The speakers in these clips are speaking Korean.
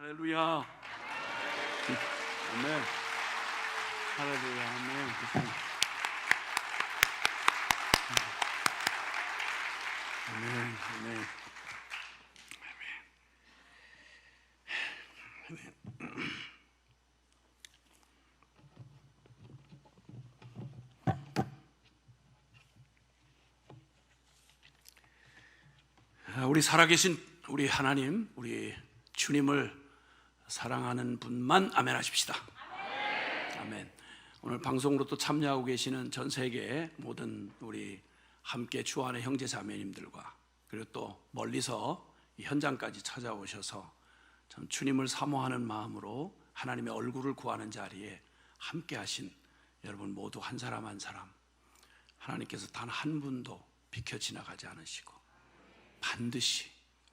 할렐루야. 아멘. 할렐루야. 아멘. 아멘. 아멘. 우리 살아계신 우리 하나님, 우리 주님을 사랑하는 분만 아멘 하십시다. 아멘. 오늘 방송으로 또 참여하고 계시는 전 세계 모든 우리 함께 주 안의 형제 자매님들과, 그리고 또 멀리서 이 현장까지 찾아오셔서 참 주님을 사모하는 마음으로 하나님의 얼굴을 구하는 자리에 함께 하신 여러분 모두 한 사람 한 사람, 하나님께서 단 한 분도 비켜 지나가지 않으시고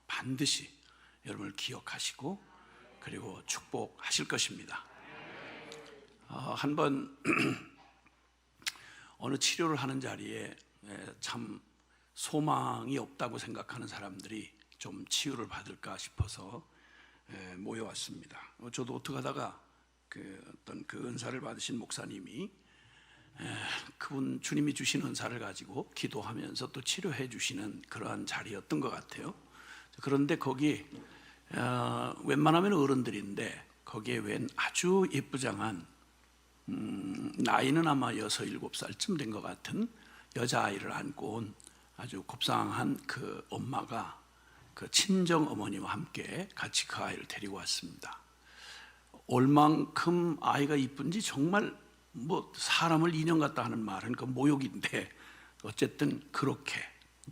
반드시 여러분을 기억하시고 그리고 축복하실 것입니다. 한번 어느 치료를 하는 자리에 참 소망이 없다고 생각하는 사람들이 좀 치유를 받을까 싶어서 모여왔습니다. 저도 어떻게 하다가 어떤 그 은사를 받으신 목사님이 그분 주님이 주신 은사를 가지고 기도하면서 또 치료해 주시는 그러한 자리였던 것 같아요. 그런데 거기 웬만하면 어른들인데 거기에 웬 아주 예쁘장한 나이는 아마 6, 7살쯤 된 것 같은 여자아이를 안고 온 아주 곱상한 그 엄마가 그 친정 어머니와 함께 같이 그 아이를 데리고 왔습니다. 얼만큼 아이가 이쁜지 정말 뭐 사람을 인형 같다 하는 말은 그 모욕인데 어쨌든 그렇게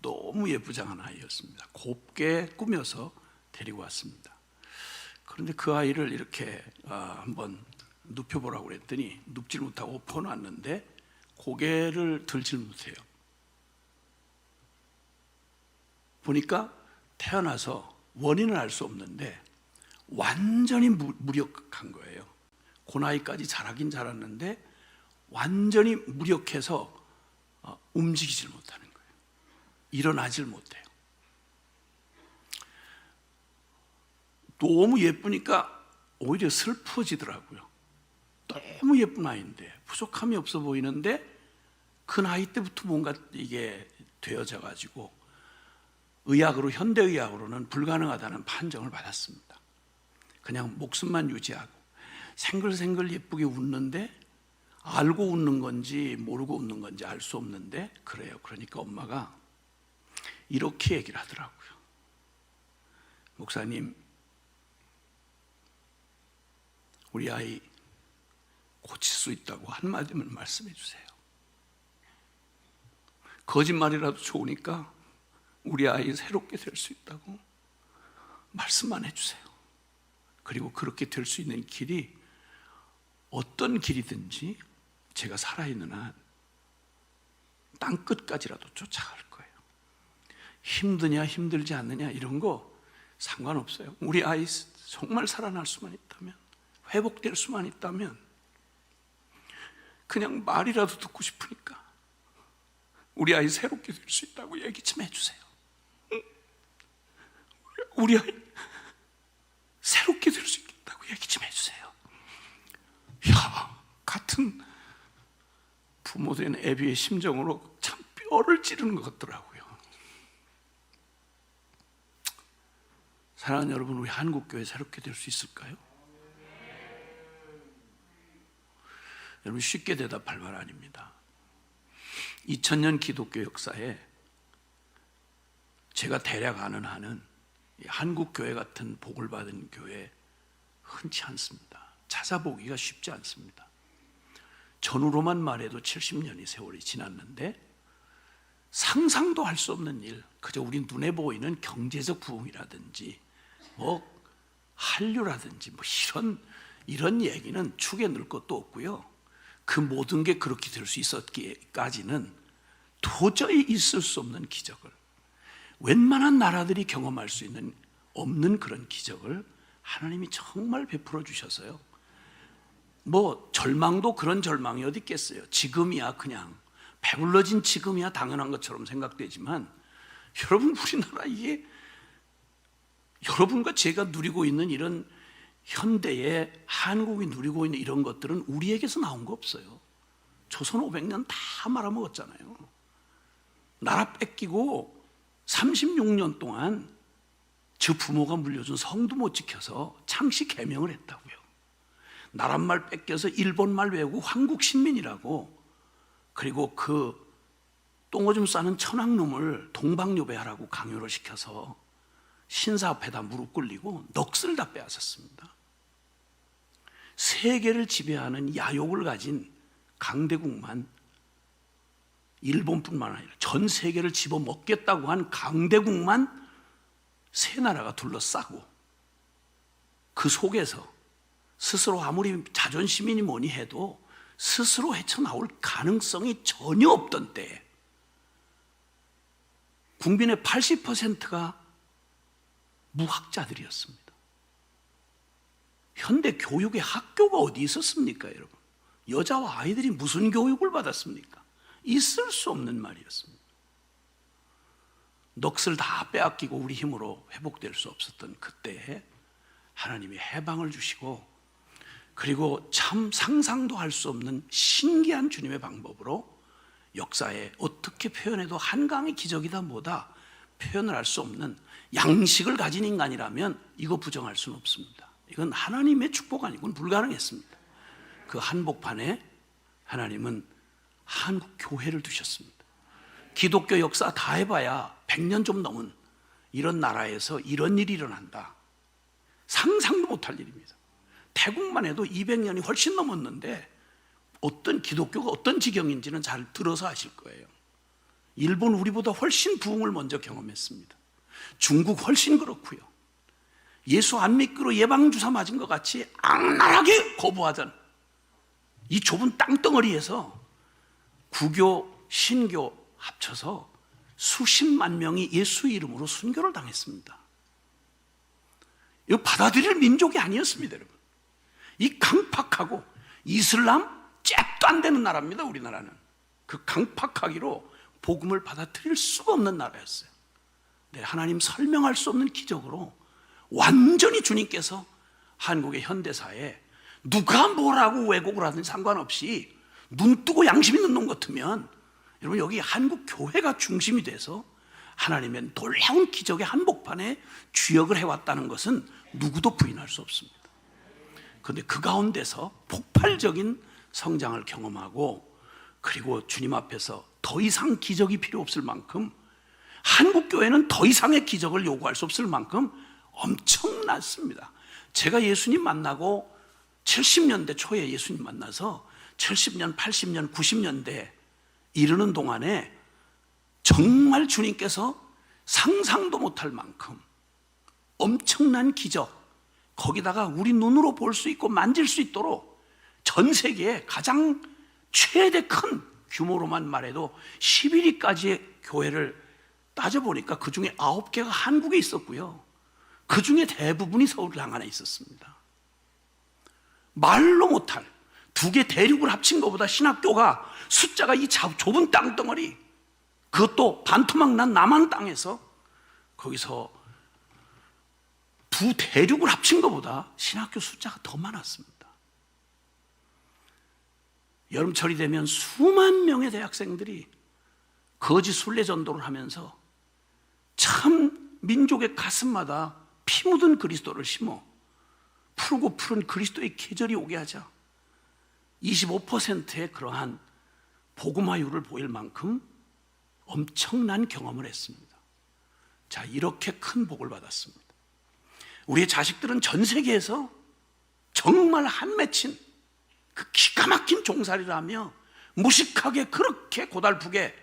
너무 예쁘장한 아이였습니다. 곱게 꾸며서 데리고 왔습니다. 그런데 그 아이를 이렇게 한번 눕혀보라고 그랬더니 눕질 못하고 엎어놨는데 고개를 들질 못해요. 보니까 태어나서 원인을 알 수 없는데 완전히 무력한 거예요. 그 나이까지 자라긴 자랐는데 완전히 무력해서 움직이질 못하는 거예요. 일어나질 못해요. 너무 예쁘니까 오히려 슬퍼지더라고요. 너무 예쁜 아이인데 부족함이 없어 보이는데 그 나이 때부터 뭔가 이게 되어져 가지고 의학으로, 현대의학으로는 불가능하다는 판정을 받았습니다. 그냥 목숨만 유지하고 생글생글 예쁘게 웃는데 알고 웃는 건지 모르고 웃는 건지 알 수 없는데 그래요. 그러니까 엄마가 이렇게 얘기를 하더라고요. 목사님, 우리 아이 고칠 수 있다고 한마디만 말씀해 주세요. 거짓말이라도 좋으니까 우리 아이 새롭게 될 수 있다고 말씀만 해주세요. 그리고 그렇게 될 수 있는 길이 어떤 길이든지 제가 살아있는 한 땅끝까지라도 쫓아갈 거예요. 힘드냐 힘들지 않느냐 이런 거 상관없어요. 우리 아이 정말 살아날 수만 있다면, 회복될 수만 있다면 그냥 말이라도 듣고 싶으니까 우리 아이 새롭게 될 수 있다고 얘기 좀 해주세요. 우리 아이 새롭게 될 수 있다고 얘기 좀 해주세요. 야, 같은 부모된 애비의 심정으로 참 뼈를 찌르는 것 같더라고요. 사랑하는 여러분, 우리 한국교회 새롭게 될 수 있을까요? 여러분, 쉽게 대답할 말 아닙니다. 2000년 기독교 역사에 제가 대략 아는 한은 한국교회 같은 복을 받은 교회 흔치 않습니다. 찾아보기가 쉽지 않습니다. 전후로만 말해도 70년의 세월이 지났는데 상상도 할 수 없는 일, 그저 우리 눈에 보이는 경제적 부흥이라든지 뭐 한류라든지 뭐 이런 얘기는 축에 넣을 것도 없고요. 그 모든 게 그렇게 될 수 있었기까지는 도저히 있을 수 없는 기적을, 웬만한 나라들이 경험할 수 있는 없는 그런 기적을 하나님이 정말 베풀어 주셔서요. 뭐 절망도 그런 절망이 어디 있겠어요. 지금이야 그냥 배불러진 지금이야 당연한 것처럼 생각되지만 여러분, 우리나라 이게 여러분과 제가 누리고 있는 이런 현대에 한국이 누리고 있는 이런 것들은 우리에게서 나온 거 없어요. 조선 500년 다 말아먹었잖아요. 나라 뺏기고 36년 동안 저 부모가 물려준 성도 못 지켜서 창씨 개명을 했다고요. 나랏말 뺏겨서 일본말 외우고 한국 신민이라고, 그리고 그 똥오줌 싸는 천황놈을 동방요배하라고 강요를 시켜서 신사 앞에다 무릎 꿇리고 넋을 다 빼앗았습니다. 세계를 지배하는 야욕을 가진 강대국만, 일본뿐만 아니라 전 세계를 집어먹겠다고 한 강대국만 세 나라가 둘러싸고, 그 속에서 스스로 아무리 자존심이니 뭐니 해도 스스로 헤쳐나올 가능성이 전혀 없던 때에 국민의 80%가 무학자들이었습니다. 현대 교육의 학교가 어디 있었습니까, 여러분? 여자와 아이들이 무슨 교육을 받았습니까? 있을 수 없는 말이었습니다. 넋을 다 빼앗기고 우리 힘으로 회복될 수 없었던 그때에 하나님이 해방을 주시고, 그리고 참 상상도 할 수 없는 신기한 주님의 방법으로 역사에 어떻게 표현해도 한강의 기적이다 뭐다 표현을 할 수 없는 양식을 가진 인간이라면 이거 부정할 수는 없습니다. 이건 하나님의 축복 아니고는 불가능했습니다. 그 한복판에 하나님은 한국 교회를 두셨습니다. 기독교 역사 다 해봐야 100년 좀 넘은 이런 나라에서 이런 일이 일어난다, 상상도 못할 일입니다. 태국만 해도 200년이 훨씬 넘었는데 어떤 기독교가 어떤 지경인지는 잘 들어서 아실 거예요. 일본 우리보다 훨씬 부흥을 먼저 경험했습니다. 중국 훨씬 그렇고요. 예수 안 믿기로 예방주사 맞은 것 같이 악랄하게 거부하던 이 좁은 땅덩어리에서 구교, 신교 합쳐서 수십만 명이 예수 이름으로 순교를 당했습니다. 이거 받아들일 민족이 아니었습니다, 여러분. 이 강팍하고 이슬람 잽도 안 되는 나라입니다, 우리나라는. 그 강팍하기로 복음을 받아들일 수가 없는 나라였어요. 네, 하나님 설명할 수 없는 기적으로 완전히 주님께서 한국의 현대사에 누가 뭐라고 왜곡을 하든 상관없이 눈 뜨고 양심 있는 놈 같으면, 여러분 여기 한국 교회가 중심이 돼서 하나님의 놀라운 기적의 한복판에 주역을 해왔다는 것은 누구도 부인할 수 없습니다. 그런데 그 가운데서 폭발적인 성장을 경험하고, 그리고 주님 앞에서 더 이상 기적이 필요 없을 만큼, 한국 교회는 더 이상의 기적을 요구할 수 없을 만큼 엄청났습니다. 제가 예수님 만나고 70년대 초에 예수님 만나서 70년, 80년, 90년대 이르는 동안에 정말 주님께서 상상도 못할 만큼 엄청난 기적, 거기다가 우리 눈으로 볼 수 있고 만질 수 있도록 전 세계에 가장 최대 큰 규모로만 말해도 11위까지의 교회를 따져보니까 그 중에 9개가 한국에 있었고요. 그 중에 대부분이 서울 양안에 있었습니다. 말로 못할 2개 대륙을 합친 것보다 신학교가 숫자가 이 좁은 땅덩어리, 그것도 반토막 난 남한 땅에서, 거기서 2 대륙을 합친 것보다 신학교 숫자가 더 많았습니다. 여름철이 되면 수만 명의 대학생들이 거짓 순례 전도를 하면서 참 민족의 가슴마다 피 묻은 그리스도를 심어 푸르고 푸른 그리스도의 계절이 오게 하자 25%의 그러한 복음화율을 보일 만큼 엄청난 경험을 했습니다. 자, 이렇게 큰 복을 받았습니다. 우리의 자식들은 전 세계에서 정말 한 맺힌 그 기가 막힌 종살이를 하며 무식하게 그렇게 고달프게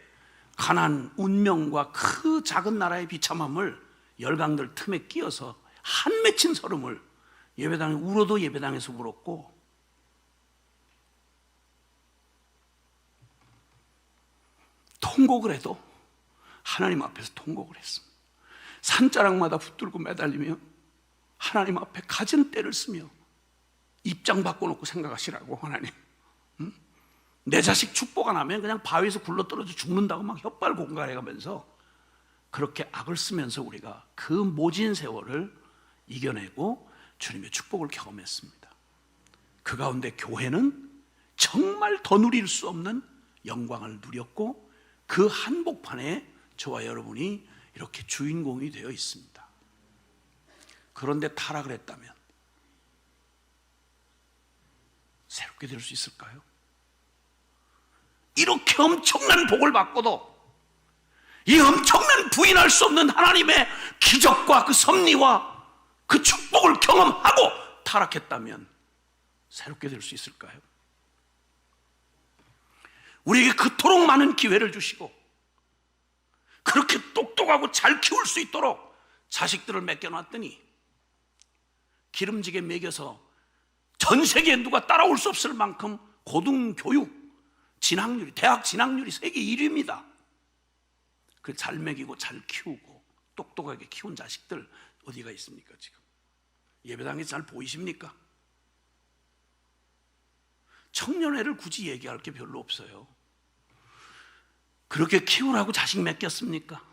가난 운명과 그 작은 나라의 비참함을 열강들 틈에 끼어서 한 맺힌 설움을 예배당에 울어도 예배당에서 울었고, 통곡을 해도 하나님 앞에서 통곡을 했습니다. 산자락마다 붙들고 매달리며 하나님 앞에 갖은 때를 쓰며 입장 바꿔놓고 생각하시라고. 하나님, 내 자식 축복 안 하면 그냥 바위에서 굴러떨어져 죽는다고 막 혓발 공갈해가면서 그렇게 악을 쓰면서 우리가 그 모진 세월을 이겨내고 주님의 축복을 경험했습니다. 그 가운데 교회는 정말 더 누릴 수 없는 영광을 누렸고 그 한복판에 저와 여러분이 이렇게 주인공이 되어 있습니다. 그런데 타락을 했다면 새롭게 될 수 있을까요? 이렇게 엄청난 복을 받고도 이 엄청난 부인할 수 없는 하나님의 기적과 그 섭리와 그 축복을 경험하고 타락했다면 새롭게 될 수 있을까요? 우리에게 그토록 많은 기회를 주시고 그렇게 똑똑하고 잘 키울 수 있도록 자식들을 맡겨놨더니 기름지게 먹여서 전 세계에 누가 따라올 수 없을 만큼 고등교육 진학률이, 대학 진학률이 세계 1위입니다. 그 잘 먹이고 잘 키우고 똑똑하게 키운 자식들 어디가 있습니까? 지금 예배당에 잘 보이십니까? 청년회를 굳이 얘기할 게 별로 없어요. 그렇게 키우라고 자식 맡겼습니까?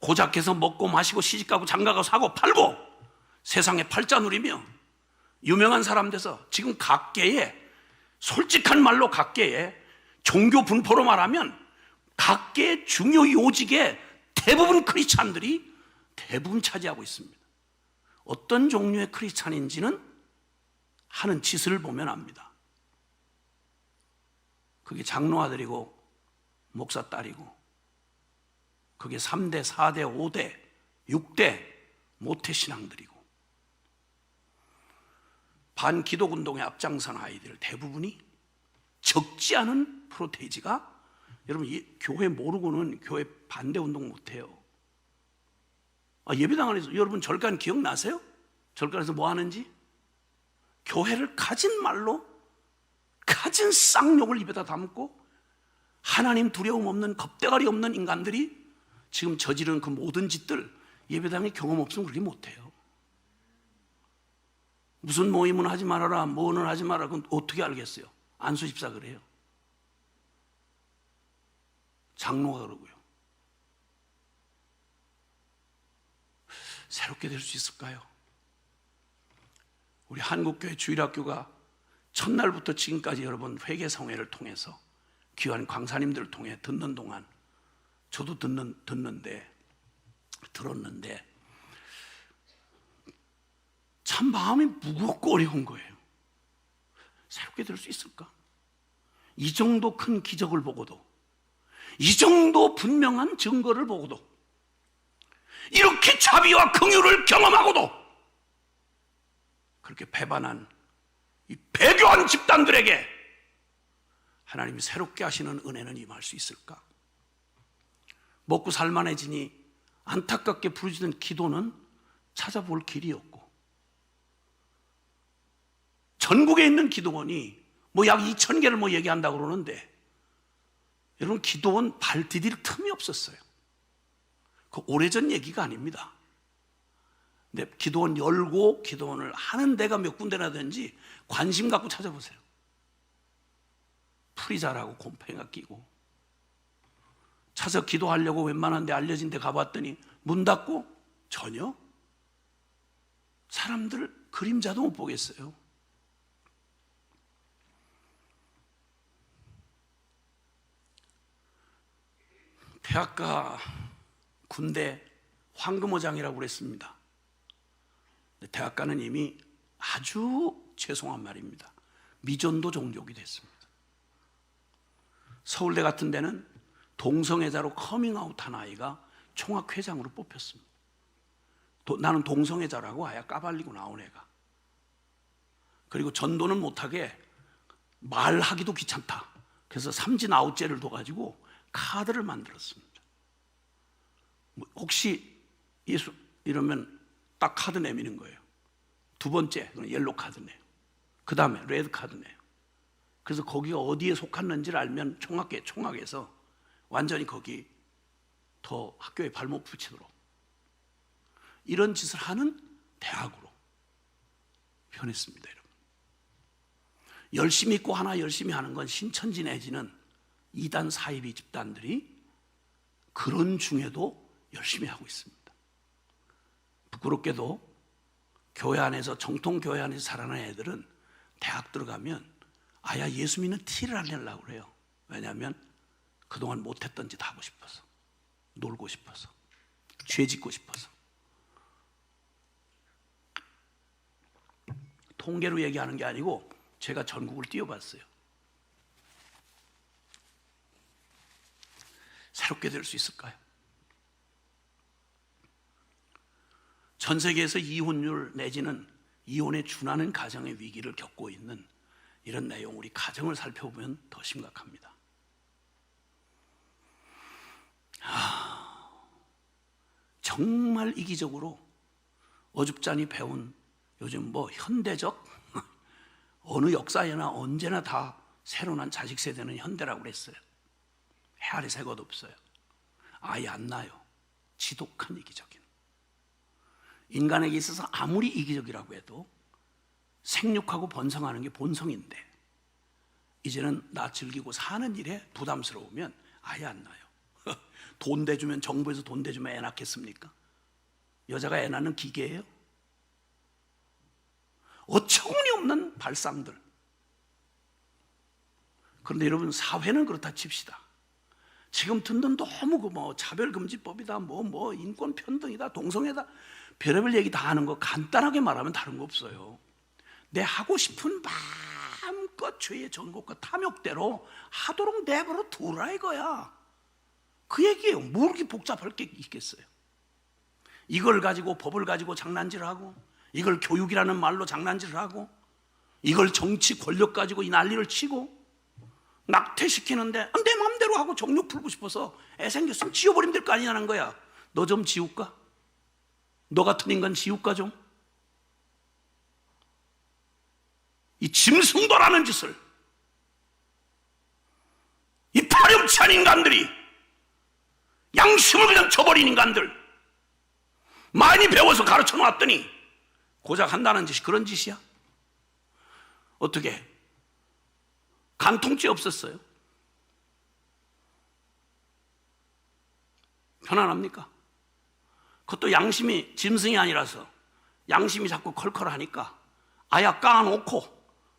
고작해서 먹고 마시고 시집가고 장가가고 사고 팔고 세상에 팔자 누리며 유명한 사람 돼서 지금 각계에, 솔직한 말로 각계에, 종교 분포로 말하면 각계의 중요 요직에 대부분 크리스찬들이 대부분 차지하고 있습니다. 어떤 종류의 크리스찬인지는 하는 짓을 보면 압니다. 그게 장로 아들이고 목사 딸이고 그게 3대, 4대, 5대, 6대 모태신앙들이고 반기독운동에 앞장선 아이들 대부분이 적지 않은 프로테이지가, 여러분 이 교회 모르고는 교회 반대운동 못해요. 예배당 안에서 여러분 절간 기억나세요? 절간에서 뭐 하는지? 교회를 가진 말로 가진 쌍욕을 입에다 담고 하나님 두려움 없는 겁대가리 없는 인간들이 지금 저지른 그 모든 짓들 예배당에 경험 없으면 그렇게 못해요. 무슨 모임은 하지 말아라, 뭐는 하지 말아라, 그건 어떻게 알겠어요? 안수 집사 그래요. 장로가 그러고요. 새롭게 될 수 있을까요? 우리 한국교회 주일학교가 첫날부터 지금까지 여러분 회계성회를 통해서 귀한 강사님들을 통해 듣는 동안 저도 들었는데 참 마음이 무겁고 어려운 거예요. 새롭게 될 수 있을까? 이 정도 큰 기적을 보고도, 이 정도 분명한 증거를 보고도, 이렇게 자비와 긍휼을 경험하고도 그렇게 배반한 이 배교한 집단들에게 하나님이 새롭게 하시는 은혜는 임할 수 있을까? 먹고 살만해지니 안타깝게 부르짖는 기도는 찾아볼 길이 없고, 전국에 있는 기도원이 뭐 약 2,000개를 뭐 얘기한다고 그러는데 여러분 기도원 발 디딜 틈이 없었어요. 그 오래전 얘기가 아닙니다. 근데 기도원 열고 기도원을 하는 데가 몇 군데나 되는지 관심 갖고 찾아보세요. 풀이 자라고 곰팡이가 끼고, 찾아 기도하려고 웬만한 데 알려진 데 가봤더니 문 닫고 전혀 사람들 그림자도 못 보겠어요. 대학가 군대 황금어장이라고 그랬습니다. 대학가는 이미 아주 죄송한 말입니다. 미전도 종족이 됐습니다. 서울대 같은 데는 동성애자로 커밍아웃한 아이가 총학회장으로 뽑혔습니다. 나는 동성애자라고 아예 까발리고 나온 애가. 그리고 전도는 못하게 말하기도 귀찮다. 그래서 삼진 아웃제를 둬가지고 카드를 만들었습니다. 혹시 예수 이러면 딱 카드 내미는 거예요. 두 번째 옐로 카드 내요. 그 다음에 레드 카드 내요. 그래서 거기가 어디에 속했는지를 알면 총학에서 완전히 거기 더 학교에 발목 붙이도록 이런 짓을 하는 대학으로 변했습니다. 여러분, 열심히 있고 하나 열심히 하는 건 신천지 내지는 이단 사이비 집단들이 그런 중에도 열심히 하고 있습니다. 부끄럽게도 교회 안에서, 정통 교회 안에서 자라는 애들은 대학 들어가면 아야 예수 믿는 티를 안 내려고 그래요. 왜냐하면 그동안 못했던 짓 하고 싶어서, 놀고 싶어서, 죄 짓고 싶어서. 통계로 얘기하는 게 아니고 제가 전국을 뛰어봤어요. 새롭게 될 수 있을까요? 전 세계에서 이혼율 내지는 이혼에 준하는 가정의 위기를 겪고 있는 이런 내용, 우리 가정을 살펴보면 더 심각합니다. 정말 이기적으로 어줍잖이 배운 요즘 뭐 현대적 어느 역사에나 언제나 다 새로 난 자식 세대는 현대라고 그랬어요. 헤아리 새 것 없어요. 아예 안 나요. 지독한 이기적인. 인간에게 있어서 아무리 이기적이라고 해도 생육하고 번성하는 게 본성인데 이제는 나 즐기고 사는 일에 부담스러우면 아예 안 나요. 돈 대주면, 정부에서 돈 대주면 애 낳겠습니까? 여자가 애 낳는 기계예요? 어처구니 없는 발상들. 그런데 여러분, 사회는 그렇다 칩시다. 지금 듣는 너무 뭐 차별금지법이다, 뭐 인권 편등이다, 동성애다, 별의별 얘기 다 하는 거 간단하게 말하면 다른 거 없어요. 내 하고 싶은 마음껏 죄의 전곡과 탐욕대로 하도록 내버려 두라 이거야. 그 얘기예요. 뭐 그렇게 복잡할 게 있겠어요. 이걸 가지고, 법을 가지고 장난질을 하고, 이걸 교육이라는 말로 장난질을 하고, 이걸 정치 권력 가지고 이 난리를 치고 낙태시키는데 내 마음대로 하고 정욕 풀고 싶어서 애 생겼으면 지워버리면 될 거 아니냐는 거야. 너 좀 지울까? 너 같은 인간 지울까 좀? 이 짐승도라는 짓을 이 파렴치한 인간들이, 양심을 그냥 저버린 인간들, 많이 배워서 가르쳐 놨더니 고작 한다는 짓이 그런 짓이야? 어떻게 간통죄 없었어요? 편안합니까? 그것도 양심이 짐승이 아니라서 양심이 자꾸 컬컬하니까 아야 까놓고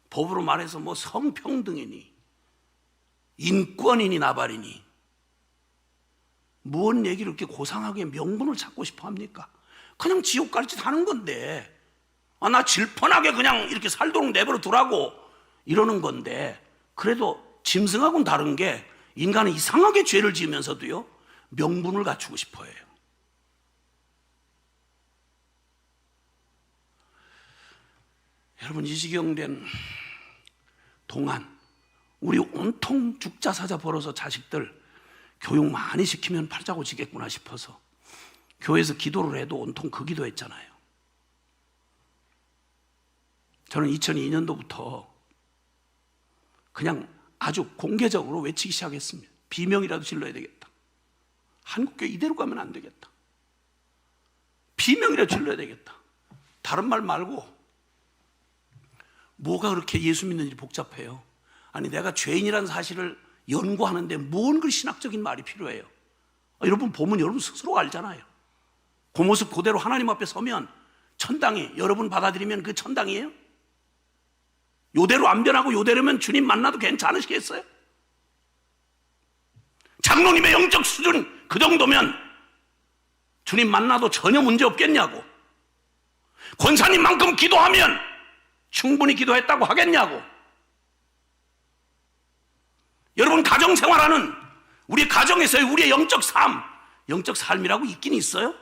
법으로 말해서 뭐 성평등이니 인권이니 나발이니 무슨 얘기를 이렇게 고상하게 명분을 찾고 싶어 합니까? 그냥 지옥 갈 짓 하는 건데, 나 질펀하게 그냥 이렇게 살도록 내버려 두라고 이러는 건데, 그래도 짐승하고는 다른 게 인간은 이상하게 죄를 지으면서도요 명분을 갖추고 싶어 해요. 여러분, 이 지경 된 동안 우리 온통 죽자 사자 벌어서 자식들 교육 많이 시키면 팔자고 지겠구나 싶어서 교회에서 기도를 해도 온통 그 기도했잖아요. 저는 2002년도부터 그냥 아주 공개적으로 외치기 시작했습니다. 비명이라도 질러야 되겠다. 한국교회 이대로 가면 안 되겠다. 비명이라도 질러야 되겠다. 다른 말 말고. 뭐가 그렇게 예수 믿는 일이 복잡해요? 아니, 내가 죄인이라는 사실을 연구하는데 뭔 그 신학적인 말이 필요해요? 여러분 보면 여러분 스스로 알잖아요. 그 모습 그대로 하나님 앞에 서면 천당이, 여러분 받아들이면 그 천당이에요? 요대로 안 변하고 요대로면 주님 만나도 괜찮으시겠어요? 장로님의 영적 수준 그 정도면 주님 만나도 전혀 문제 없겠냐고. 권사님만큼 기도하면 충분히 기도했다고 하겠냐고. 여러분, 가정생활하는 우리 가정에서의 우리의 영적 삶이라고 있긴 있어요?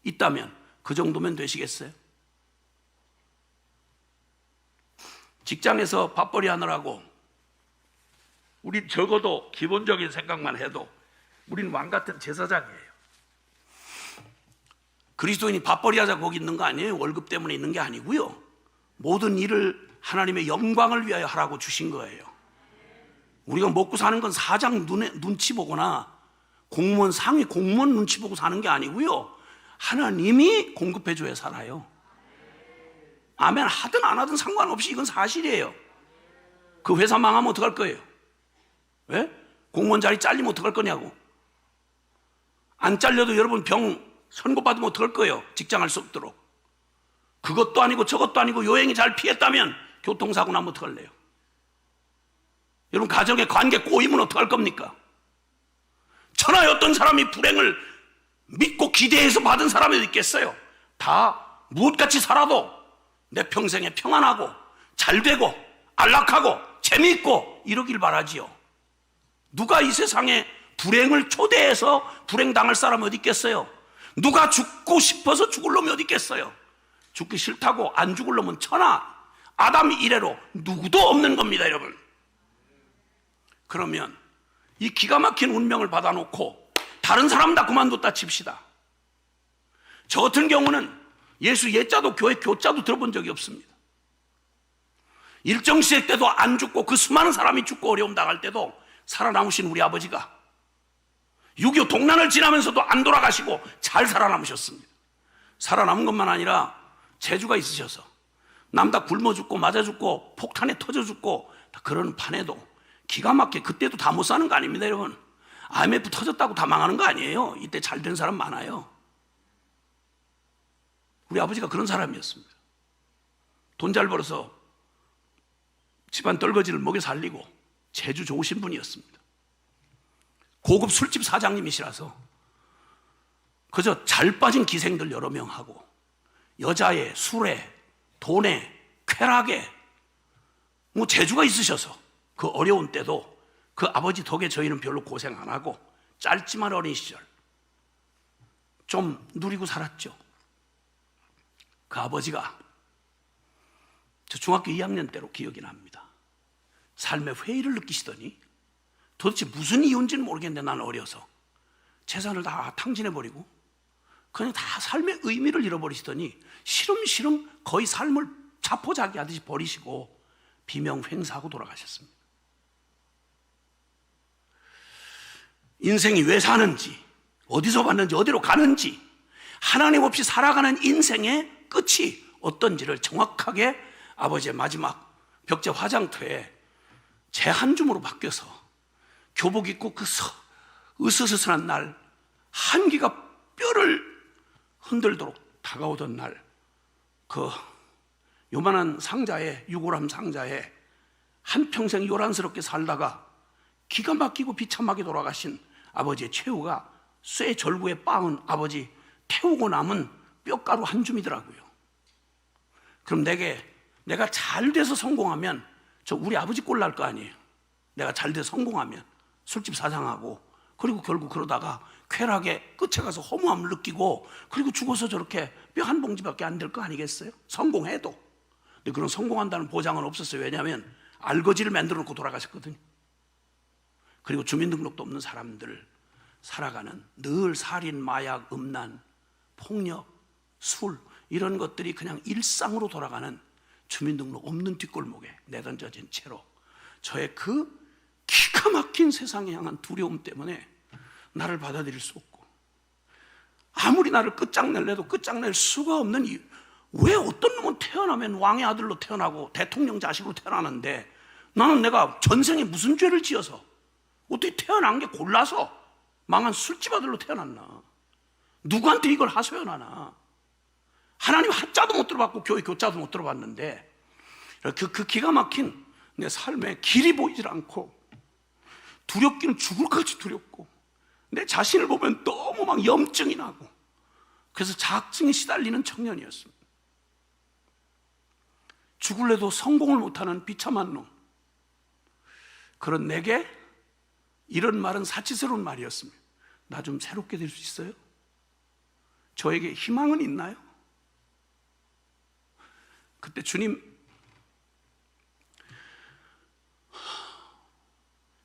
있다면 그 정도면 되시겠어요? 직장에서 밥벌이 하느라고 우리 적어도 기본적인 생각만 해도 우리는 왕같은 제사장이에요. 그리스도인이 밥벌이 하자 거기 있는 거 아니에요. 월급 때문에 있는 게 아니고요. 모든 일을 하나님의 영광을 위하여 하라고 주신 거예요. 우리가 먹고 사는 건 사장 눈치 보거나 공무원, 상위 공무원 눈치 보고 사는 게 아니고요. 하나님이 공급해 줘야 살아요. 아멘. 하든 안 하든 상관없이 이건 사실이에요. 그 회사 망하면 어떡할 거예요? 왜? 공무원 자리 잘리면 어떡할 거냐고. 안 잘려도 여러분 병 선고받으면 어떡할 거예요? 직장 할 수 없도록. 그것도 아니고 저것도 아니고 요행이 잘 피했다면 교통사고 나면 어떡할래요? 여러분, 가정의 관계 꼬이면 어떡할 겁니까? 천하의 어떤 사람이 불행을 믿고 기대해서 받은 사람이 있겠어요? 다 무엇같이 살아도 내 평생에 평안하고 잘되고 안락하고 재미있고 이러길 바라지요. 누가 이 세상에 불행을 초대해서 불행당할 사람이 어디 있겠어요? 누가 죽고 싶어서 죽을 놈이 어디 있겠어요? 죽기 싫다고 안 죽을 놈은 천하 아담 이래로 누구도 없는 겁니다, 여러분. 그러면 이 기가 막힌 운명을 받아놓고 다른 사람 다 그만뒀다 칩시다. 저 같은 경우는 예수 예자도 교회 교자도 들어본 적이 없습니다. 일정 시대 때도 안 죽고 그 수많은 사람이 죽고 어려움 당할 때도 살아남으신 우리 아버지가 6.25 동란을 지나면서도 안 돌아가시고 잘 살아남으셨습니다. 살아남은 것만 아니라 재주가 있으셔서 남 다 굶어 죽고 맞아 죽고 폭탄에 터져 죽고 그런 판에도 기가 막히게 그때도 다 못 사는 거 아닙니다, 여러분. IMF 터졌다고 다 망하는 거 아니에요. 이때 잘 된 사람 많아요. 우리 아버지가 그런 사람이었습니다. 돈 잘 벌어서 집안 떨거지를 먹여 살리고 재주 좋으신 분이었습니다. 고급 술집 사장님이시라서 그저 잘 빠진 기생들 여러 명 하고 여자에 술에 돈에 쾌락에 뭐 재주가 있으셔서 그 어려운 때도 그 아버지 덕에 저희는 별로 고생 안 하고 짧지만 어린 시절 좀 누리고 살았죠. 그 아버지가 저 중학교 2학년 때로 기억이 납니다. 삶의 회의를 느끼시더니 도대체 무슨 이유인지는 모르겠는데 나는 어려서 재산을 다 탕진해버리고 그냥 다 삶의 의미를 잃어버리시더니 시름시름 거의 삶을 자포자기하듯이 버리시고 비명횡사하고 돌아가셨습니다. 인생이 왜 사는지, 어디서 왔는지, 어디로 가는지, 하나님 없이 살아가는 인생의 끝이 어떤지를 정확하게 아버지의 마지막 벽제 화장터에 제 한 줌으로 바뀌어서 교복 입고 그 으스스스한 날 한기가 뼈를 흔들도록 다가오던 날, 그 요만한 상자에, 유골함 상자에 한평생 요란스럽게 살다가 기가 막히고 비참하게 돌아가신 아버지의 최후가 쇠 절구에 빻은 아버지 태우고 남은 뼈가루 한 줌이더라고요. 그럼 내가 잘 돼서 성공하면 저 우리 아버지 꼴 날 거 아니에요. 내가 잘 돼서 성공하면 술집 사장하고 그리고 결국 그러다가 쾌락에 끝에 가서 허무함을 느끼고 그리고 죽어서 저렇게 뼈 한 봉지밖에 안 될 거 아니겠어요? 성공해도. 근데 그런 성공한다는 보장은 없었어요. 왜냐하면 알거지를 만들어 놓고 돌아가셨거든요. 그리고 주민등록도 없는 사람들 살아가는 늘 살인, 마약, 음란, 폭력, 술 이런 것들이 그냥 일상으로 돌아가는 주민등록 없는 뒷골목에 내던져진 채로 저의 그 기가 막힌 세상에 향한 두려움 때문에 나를 받아들일 수 없고 아무리 나를 끝장낼래도 끝장낼 수가 없는 이유. 왜 어떤 놈은 태어나면 왕의 아들로 태어나고 대통령 자식으로 태어나는데 나는 내가 전생에 무슨 죄를 지어서 어떻게 태어난 게 골라서 망한 술집 아들로 태어났나? 누구한테 이걸 하소연하나? 하나님 한자도 못 들어봤고 교회 교자도 못 들어봤는데 그 기가 막힌 내 삶에 길이 보이질 않고 두렵기는 죽을 것 같이 두렵고 내 자신을 보면 너무 막 염증이 나고 그래서 자학증에 시달리는 청년이었습니다. 죽을래도 성공을 못하는 비참한 놈. 그런 내게 이런 말은 사치스러운 말이었습니다. 나 좀 새롭게 될 수 있어요? 저에게 희망은 있나요? 그때 주님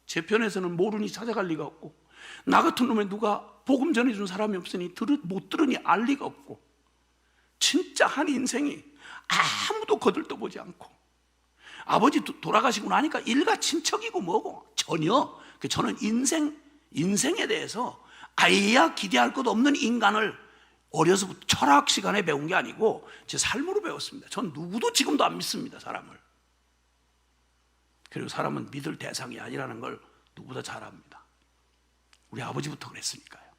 제 편에서는 모르니 찾아갈 리가 없고 나 같은 놈에 누가 복음 전해준 사람이 없으니 못 들으니 알 리가 없고 진짜 한 인생이 아무도 거들떠보지 않고 아버지 돌아가시고 나니까 일가 친척이고 뭐고 전혀 저는 인생에 대해서 아예야 기대할 것 없는 인간을 어려서부터 철학 시간에 배운 게 아니고 제 삶으로 배웠습니다. 전 누구도 지금도 안 믿습니다, 사람을. 그리고 사람은 믿을 대상이 아니라는 걸 누구보다 잘 압니다. 우리 아버지부터 그랬으니까요.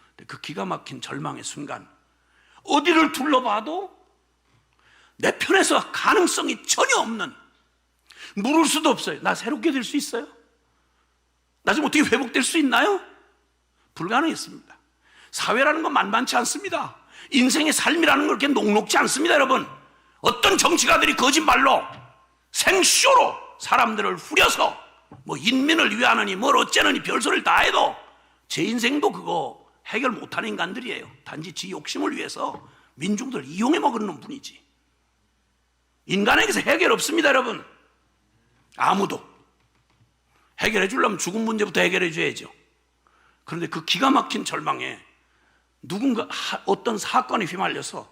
근데 그 기가 막힌 절망의 순간 어디를 둘러봐도 내 편에서 가능성이 전혀 없는, 물을 수도 없어요. 나 새롭게 될 수 있어요? 나 좀 어떻게 회복될 수 있나요? 불가능했습니다. 사회라는 건 만만치 않습니다. 인생의 삶이라는 건 그렇게 녹록지 않습니다, 여러분. 어떤 정치가들이 거짓말로 생쇼로 사람들을 후려서 뭐 인민을 위하느니 뭘 어쩌느니 별소리를 다 해도 제 인생도 그거 해결 못하는 인간들이에요. 단지 지 욕심을 위해서 민중들 이용해 먹는 분이지. 인간에게서 해결 없습니다, 여러분. 아무도. 해결해 주려면 죽은 문제부터 해결해 줘야죠. 그런데 그 기가 막힌 절망에 누군가 어떤 사건에 휘말려서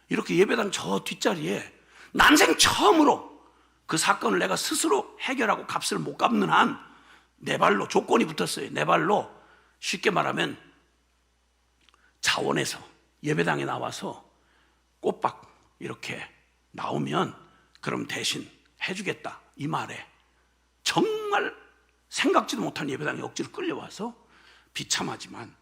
이렇게 예배당 저 뒷자리에 난생 처음으로 그 사건을 내가 스스로 해결하고 값을 못 갚는 한 내 발로, 조건이 붙었어요. 내 발로, 쉽게 말하면 자원에서 예배당에 나와서 꼬박 이렇게 나오면 그럼 대신 해주겠다, 이 말에 정말 생각지도 못한 예배당에 억지로 끌려와서 비참하지만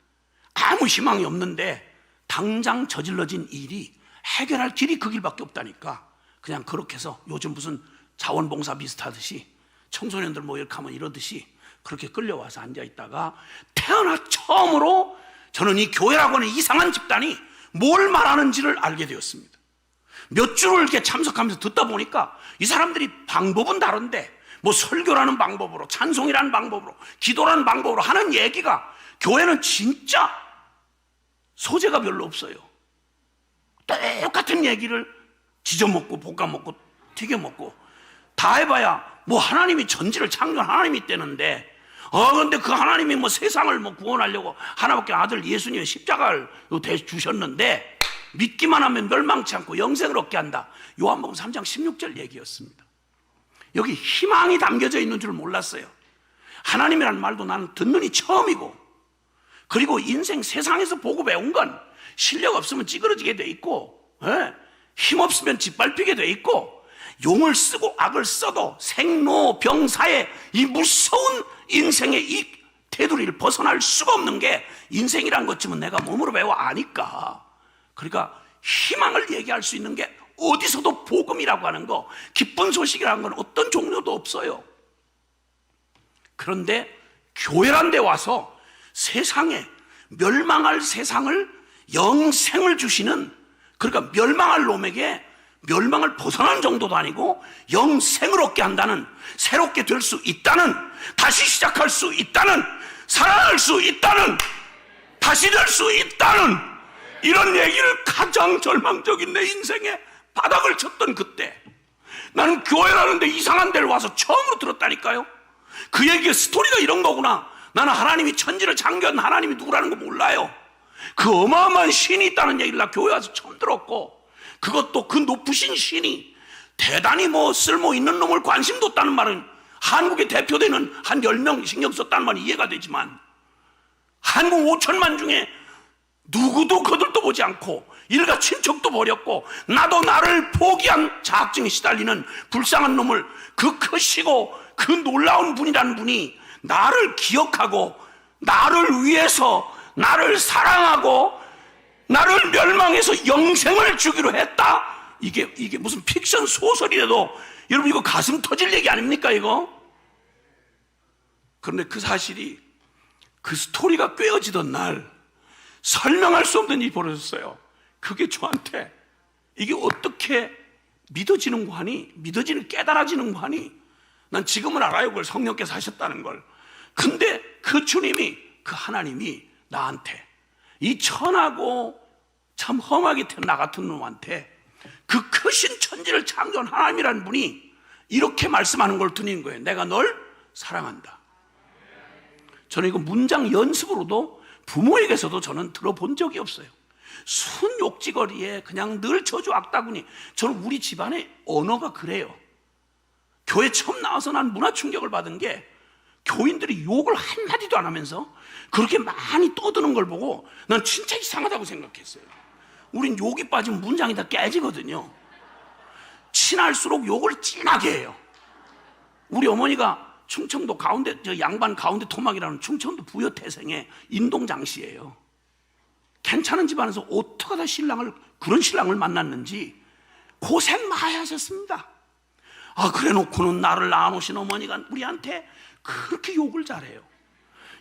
아무 희망이 없는데 당장 저질러진 일이 해결할 길이 그 길밖에 없다니까 그냥 그렇게 해서 요즘 무슨 자원봉사 비슷하듯이 청소년들 모욕하면 이러듯이 그렇게 끌려와서 앉아있다가 태어나 처음으로 저는 이 교회라고 하는 이상한 집단이 뭘 말하는지를 알게 되었습니다. 몇 주를 이렇게 참석하면서 듣다 보니까 이 사람들이 방법은 다른데 뭐 설교라는 방법으로, 찬송이라는 방법으로, 기도라는 방법으로 하는 얘기가 교회는 진짜 소재가 별로 없어요. 똑같은 얘기를 지져먹고 볶아먹고 튀겨먹고 다 해봐야 뭐 하나님이 전지를 창조한 하나님이 있다는데 근데 그 하나님이 뭐 세상을 뭐 구원하려고 하나밖에 아들 예수님의 십자가를 주셨는데 믿기만 하면 멸망치 않고 영생을 얻게 한다. 요한복음 3장 16절 얘기였습니다. 여기 희망이 담겨져 있는 줄 몰랐어요. 하나님이라는 말도 나는 듣는 이 처음이고, 그리고 인생 세상에서 보고 배운 건 실력 없으면 찌그러지게 돼 있고, 힘 없으면 짓밟히게 돼 있고, 용을 쓰고 악을 써도 생로병사의 이 무서운 인생의 이 테두리를 벗어날 수가 없는 게 인생이란 것쯤은 내가 몸으로 배워 아니까. 그러니까 희망을 얘기할 수 있는 게 어디서도 복음이라고 하는 거, 기쁜 소식이라는 건 어떤 종류도 없어요. 그런데 교회란 데 와서 세상에 멸망할 세상을 영생을 주시는, 그러니까 멸망할 놈에게 멸망을 벗어나는 정도도 아니고 영생을 얻게 한다는, 새롭게 될 수 있다는, 다시 시작할 수 있다는, 살아날 수 있다는, 다시 될 수 있다는 이런 얘기를 가장 절망적인 내 인생에 바닥을 쳤던 그때 나는 교회라는 데 이상한 데를 와서 처음으로 들었다니까요. 그 얘기의 스토리가 이런 거구나. 나는 하나님이 천지를 창조한 하나님이 누구라는 거 몰라요. 그 어마어마한 신이 있다는 얘기를 나 교회 와서 처음 들었고, 그것도 그 높으신 신이 대단히 뭐 쓸모 있는 놈을 관심 뒀다는 말은 한국에 대표되는 한 10명 신경 썼다는 말이 이해가 되지만, 한국 5천만 중에 누구도 거들떠 보지 않고 일가 친척도 버렸고 나도 나를 포기한 자학증에 시달리는 불쌍한 놈을, 그 크시고 그 놀라운 분이라는 분이 나를 기억하고 나를 위해서 나를 사랑하고 나를 멸망해서 영생을 주기로 했다. 이게 무슨 픽션 소설이라도 여러분 이거 가슴 터질 얘기 아닙니까 이거? 그런데 그 사실이, 그 스토리가 꿰어지던 날 설명할 수 없는 일이 벌어졌어요. 그게 저한테 이게 어떻게 믿어지는 거 하니, 믿어지는, 깨달아지는 거 하니, 난 지금은 알아요, 그걸 성령께서 하셨다는 걸. 근데 그 주님이, 그 하나님이 나한테, 이 천하고 참 험하게 태어난 나 같은 놈한테 그 크신 천지를 창조한 하나님이라는 분이 이렇게 말씀하는 걸 드리는 거예요. 내가 널 사랑한다. 저는 이거 문장 연습으로도 부모에게서도 저는 들어본 적이 없어요. 순 욕지거리에 그냥 늘 저주 악다구니. 저는 우리 집안의 언어가 그래요. 교회 처음 나와서 난 문화 충격을 받은 게, 교인들이 욕을 한마디도 안 하면서 그렇게 많이 떠드는 걸 보고 난 진짜 이상하다고 생각했어요. 우린 욕이 빠지면 문장이 다 깨지거든요. 친할수록 욕을 진하게 해요. 우리 어머니가 충청도 가운데, 저 양반 가운데 토막이라는 충청도 부여 태생의 인동장씨예요. 괜찮은 집안에서 어떻게 다 그런 신랑을 만났는지 고생 많이 하셨습니다. 그래 놓고는 나를 낳아놓으신 어머니가 우리한테 그렇게 욕을 잘해요.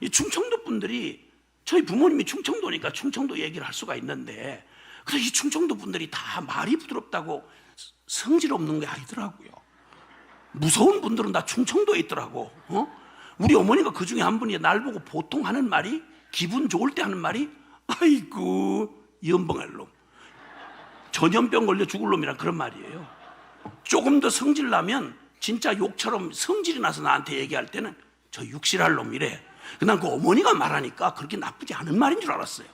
이 충청도 분들이, 저희 부모님이 충청도니까 충청도 얘기를 할 수가 있는데, 그래서 이 충청도 분들이 다 말이 부드럽다고 성질 없는 게 아니더라고요. 무서운 분들은 다 충청도에 있더라고. 우리 어머니가 그 중에 한 분이 날 보고 보통 하는 말이, 기분 좋을 때 하는 말이, 아이고 연봉할 놈, 전염병 걸려 죽을 놈이란 그런 말이에요. 조금 더 성질 나면 진짜 욕처럼 성질이 나서 나한테 얘기할 때는 저 육실할 놈이래. 난 그 어머니가 말하니까 그렇게 나쁘지 않은 말인 줄 알았어요.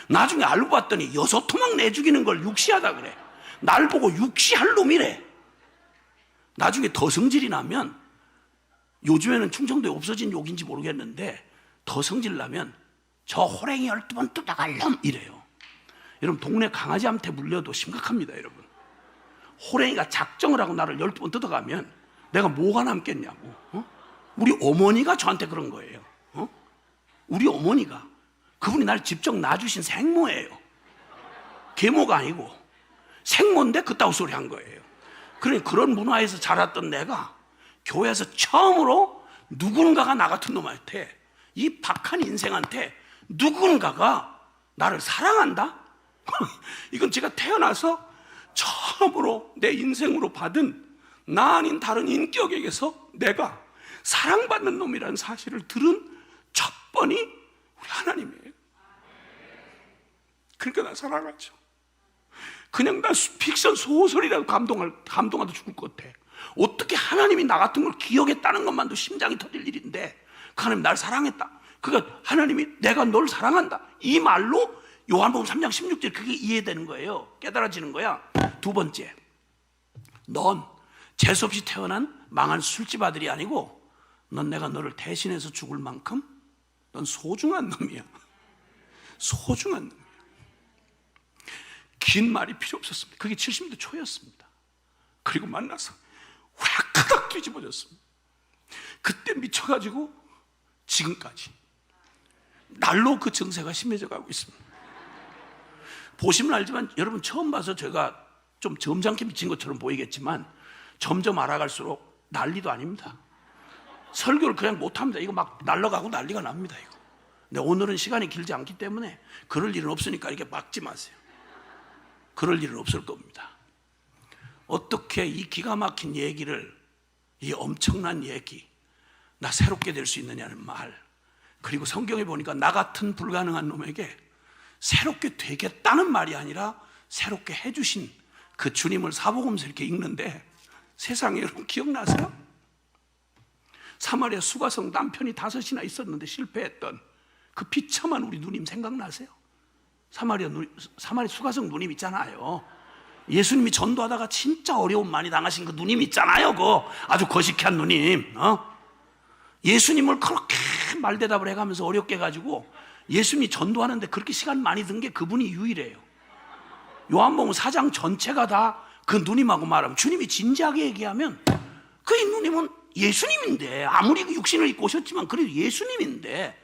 나중에 알고 봤더니 여섯 토막 내 죽이는 걸 육시하다 그래. 날 보고 육시할 놈이래. 나중에 더 성질이 나면, 요즘에는 충청도에 없어진 욕인지 모르겠는데, 더 성질 나면 저 호랭이 12번 뜯어갈 놈 이래요. 여러분, 동네 강아지한테 물려도 심각합니다. 여러분, 호랭이가 작정을 하고 나를 12번 뜯어가면 내가 뭐가 남겠냐고. 우리 어머니가 저한테 그런 거예요. 우리 어머니가, 그분이 날 직접 낳아주신 생모예요. 계모가 아니고 생모인데 그따위 소리 한 거예요. 그러니까 그런 문화에서 자랐던 내가 교회에서 처음으로 누군가가 나 같은 놈한테, 이 박한 인생한테 누군가가 나를 사랑한다? 이건 제가 태어나서 처음으로 내 인생으로 받은, 나 아닌 다른 인격에게서 내가 사랑받는 놈이라는 사실을 들은 첫 번이 우리 하나님이에요. 그러니까 나 사랑하죠. 그냥 나 픽션 소설이라도 감동하다 죽을 것 같아. 어떻게 하나님이 나 같은 걸 기억했다는 것만도 심장이 터질 일인데, 그 하나님 날 사랑했다, 그러니까 하나님이 내가 널 사랑한다, 이 말로 요한복음 3장 16절 그게 이해되는 거예요. 깨달아지는 거야. 두 번째, 넌 재수없이 태어난 망한 술집 아들이 아니고, 넌 내가 너를 대신해서 죽을 만큼 넌 소중한 놈이야. 소중한 놈이야. 긴 말이 필요 없었습니다. 그게 70대 초였습니다. 그리고 만나서 화가닥 뒤집어졌습니다. 그때 미쳐가지고 지금까지 날로 그 증세가 심해져 가고 있습니다. 보시면 알지만, 여러분 처음 봐서 제가 좀 점잖게 미친 것처럼 보이겠지만 점점 알아갈수록 난리도 아닙니다. 설교를 그냥 못합니다. 이거 막 날아가고 난리가 납니다. 이거. 근데 오늘은 시간이 길지 않기 때문에 그럴 일은 없으니까 이렇게 막지 마세요. 그럴 일은 없을 겁니다. 어떻게 이 기가 막힌 얘기를, 이 엄청난 얘기, 나 새롭게 될 수 있느냐는 말, 그리고 성경에 보니까 나 같은 불가능한 놈에게 새롭게 되겠다는 말이 아니라 새롭게 해주신 그 주님을 사복음서 이렇게 읽는데, 세상에 여러분 기억나세요? 사마리아 수가성 남편이 5이나 있었는데 실패했던 그 비참한 우리 누님 생각나세요? 사마리아 수가성 누님 있잖아요. 예수님이 전도하다가 진짜 어려움 많이 당하신 그 누님 있잖아요. 그 아주 거식한 누님. 예수님을 그렇게 말대답을 해가면서 어렵게 해가지고 예수님이 전도하는데 그렇게 시간 많이 든 게 그분이 유일해요. 요한복음 4장 전체가 다 그 누님하고 말하면, 주님이 진지하게 얘기하면 그 이 누님은 예수님인데, 아무리 육신을 입고 오셨지만 그래도 예수님인데,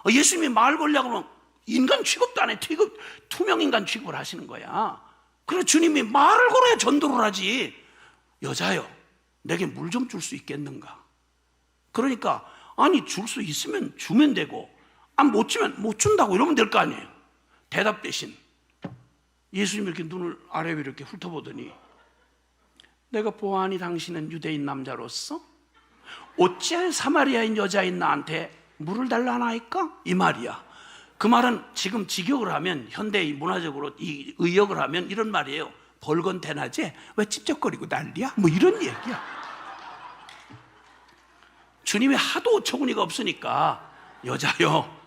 예수님이 말 걸려고 하면 인간 취급도 안 해. 투명인간 취급을 하시는 거야. 그래서 주님이 말을 걸어야 전도를 하지. 여자여, 내게 물 좀 줄 수 있겠는가? 그러니까 아니 줄 수 있으면 주면 되고, 못 주면 못 준다고 이러면 될 거 아니에요. 대답 대신 예수님이 이렇게 눈을 아래 위로 이렇게 훑어보더니, 내가 보아하니 당신은 유대인 남자로서 어찌 사마리아인 여자인 나한테 물을 달라 하나이까? 이 말이야. 그 말은 지금 직역을 하면, 현대의 문화적으로 이 의역을 하면 이런 말이에요. 벌건 대낮에 왜 찝쩍거리고 난리야? 뭐 이런 얘기야. 주님이 하도 어처구니가 없으니까, 여자여,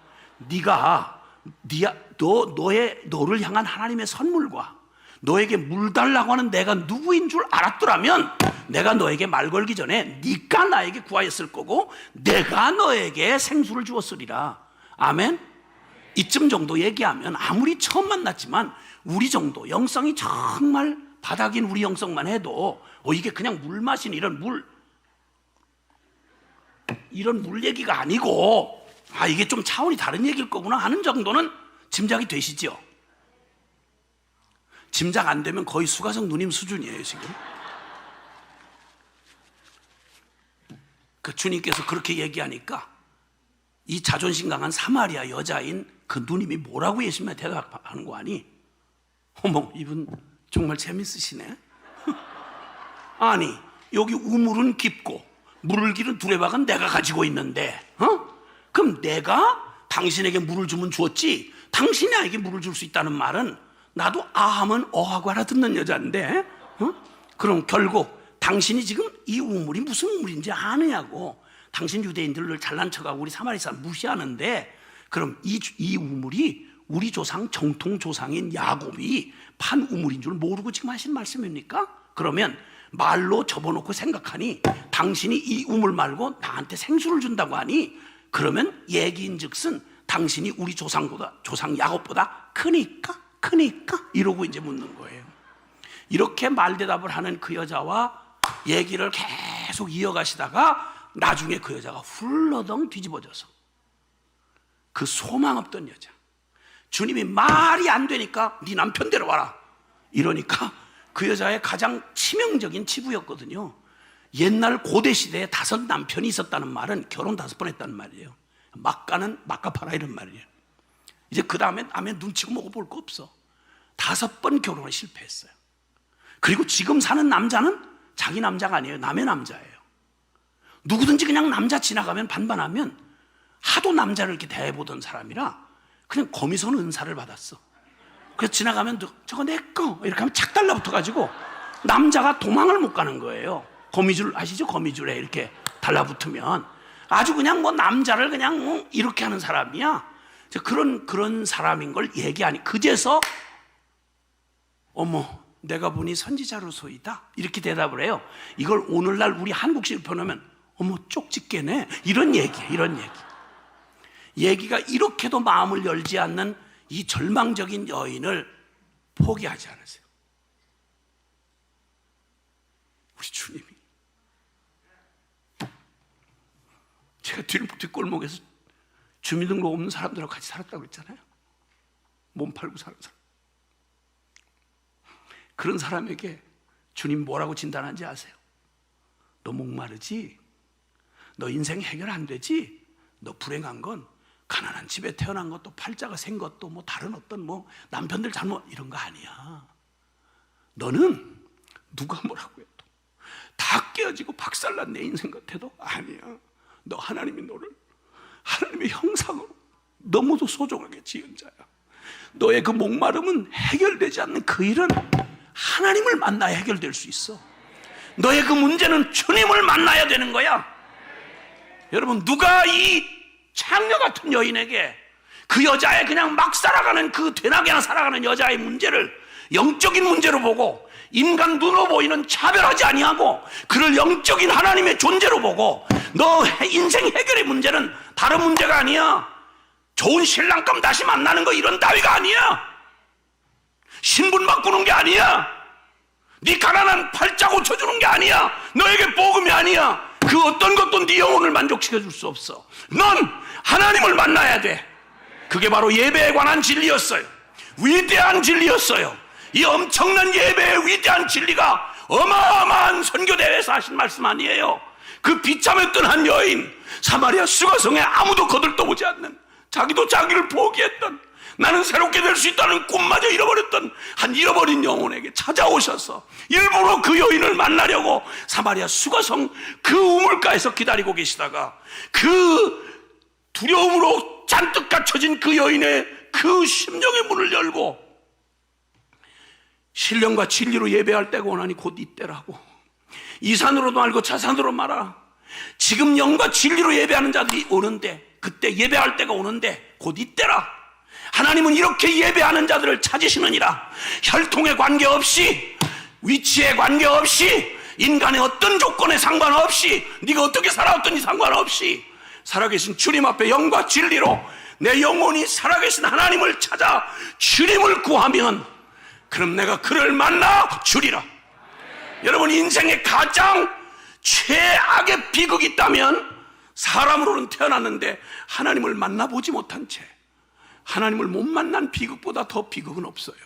너를 향한 하나님의 선물과 너에게 물 달라고 하는 내가 누구인 줄 알았더라면, 내가 너에게 말 걸기 전에 네가 나에게 구하였을 거고 내가 너에게 생수를 주었으리라. 아멘. 이쯤 정도 얘기하면, 아무리 처음 만났지만 우리 정도 영성이 정말 바닥인 우리 영성만 해도 이게 그냥 물 마시는 이런 물 얘기가 아니고, 이게 좀 차원이 다른 얘기일 거구나 하는 정도는 짐작이 되시죠? 짐작 안 되면 거의 수가성 누님 수준이에요 지금. 그 주님께서 그렇게 얘기하니까 이 자존심 강한 사마리아 여자인 그 누님이 뭐라고 예수님한테 대답하는 거 아니? 어머, 이분 정말 재밌으시네. 아니, 여기 우물은 깊고 물을 기른 두레박은 내가 가지고 있는데, 그럼 내가 당신에게 물을 주면 주었지, 당신이 나에게 물을 줄 수 있다는 말은 나도 아하면 어하고 알아듣는 여자인데, 그럼 결국 당신이 지금 이 우물이 무슨 우물인지 아느냐고. 당신 유대인들을 잘난 척하고 우리 사마리 사람 무시하는데, 그럼 이 우물이 우리 조상 정통 조상인 야곱이 판 우물인 줄 모르고 지금 하신 말씀입니까? 그러면 말로 접어놓고 생각하니 당신이 이 우물 말고 나한테 생수를 준다고 하니, 그러면 얘기인즉슨 당신이 우리 조상 야곱보다 크니까 이러고 이제 묻는 거예요. 이렇게 말대답을 하는 그 여자와 얘기를 계속 이어가시다가 나중에 그 여자가 훌러덩 뒤집어져서, 그 소망 없던 여자, 주님이 말이 안 되니까 네 남편 데려와라 이러니까 그 여자의 가장 치명적인 치부였거든요. 옛날 고대 시대에 5 남편이 있었다는 말은 결혼 5번 했다는 말이에요. 막가는 막가파라 이런 말이에요. 이제 그 다음에 눈치고 뭐고 볼 거 없어. 5번 결혼에 실패했어요. 그리고 지금 사는 남자는 자기 남자가 아니에요. 남의 남자예요. 누구든지 그냥 남자 지나가면 반반하면, 하도 남자를 이렇게 대해보던 사람이라 그냥 거미선 은사를 받았어. 그래서 지나가면 저거 내 거 이렇게 하면 착 달라붙어가지고 남자가 도망을 못 가는 거예요. 거미줄 아시죠? 거미줄에 이렇게 달라붙으면 아주 그냥 뭐 남자를 그냥 이렇게 하는 사람이야. 그런 사람인 걸 얘기하니 그제서 어머, 내가 보니 선지자로소이다 이렇게 대답을 해요. 이걸 오늘날 우리 한국식으로 표현하면 어머 쪽집게네 이런 얘기예요. 이런 얘기가 이렇게도 마음을 열지 않는 이 절망적인 여인을 포기하지 않으세요. 우리 주님이, 제가 뒷골목에서 주민등록 없는 사람들하고 같이 살았다고 그랬잖아요. 몸 팔고 사는 사람. 그런 사람에게 주님 뭐라고 진단하는지 아세요? 너 목마르지? 너 인생 해결 안 되지? 너 불행한 건 가난한 집에 태어난 것도 팔자가 생 것도 뭐 다른 어떤 뭐 남편들 잘못 이런 거 아니야. 너는 누가 뭐라고 해도 다 깨어지고 박살난 내 인생 같아도 아니야. 너 하나님이 너를 하나님의 형상으로 너무도 소중하게 지은 자야. 너의 그 목마름은 해결되지 않는 그 일은 하나님을 만나야 해결될 수 있어. 너의 그 문제는 주님을 만나야 되는 거야. 여러분, 누가 이 창녀 같은 여인에게, 그 여자의 그냥 막 살아가는 그 되나게나 살아가는 여자의 문제를 영적인 문제로 보고 인간 눈으로 보이는 차별하지 아니하고 그를 영적인 하나님의 존재로 보고, 너 인생 해결의 문제는 다른 문제가 아니야. 좋은 신랑감 다시 만나는 거 이런 따위가 아니야. 신분 바꾸는 게 아니야. 네 가난한 팔자 고쳐주는 게 아니야. 너에게 복음이 아니야. 그 어떤 것도 네 영혼을 만족시켜 줄 수 없어. 넌 하나님을 만나야 돼. 그게 바로 예배에 관한 진리였어요. 위대한 진리였어요. 이 엄청난 예배의 위대한 진리가 어마어마한 선교대회에서 하신 말씀 아니에요. 그 비참했던 한 여인, 사마리아 수가성에 아무도 거들떠보지 않는, 자기도 자기를 포기했던, 나는 새롭게 될 수 있다는 꿈마저 잃어버렸던 한 잃어버린 영혼에게 찾아오셔서 일부러 그 여인을 만나려고 사마리아 수가성 그 우물가에서 기다리고 계시다가, 그 두려움으로 잔뜩 갇혀진 그 여인의 그 심령의 문을 열고, 신령과 진리로 예배할 때가 오나니 곧 이때라고, 이 산으로도 말고 저 산으로 말하라. 지금 영과 진리로 예배하는 자들이 오는데, 그때 예배할 때가 오는데 곧 이때라. 하나님은 이렇게 예배하는 자들을 찾으시느니라. 혈통에 관계없이, 위치에 관계없이, 인간의 어떤 조건에 상관없이, 네가 어떻게 살아왔더니 상관없이 살아계신 주님 앞에 영과 진리로 내 영혼이 살아계신 하나님을 찾아 주님을 구하면, 그럼 내가 그를 만나 주리라. 여러분, 인생의 가장 최악의 비극이 있다면 사람으로는 태어났는데 하나님을 만나보지 못한 채 하나님을 못 만난 비극보다 더 비극은 없어요.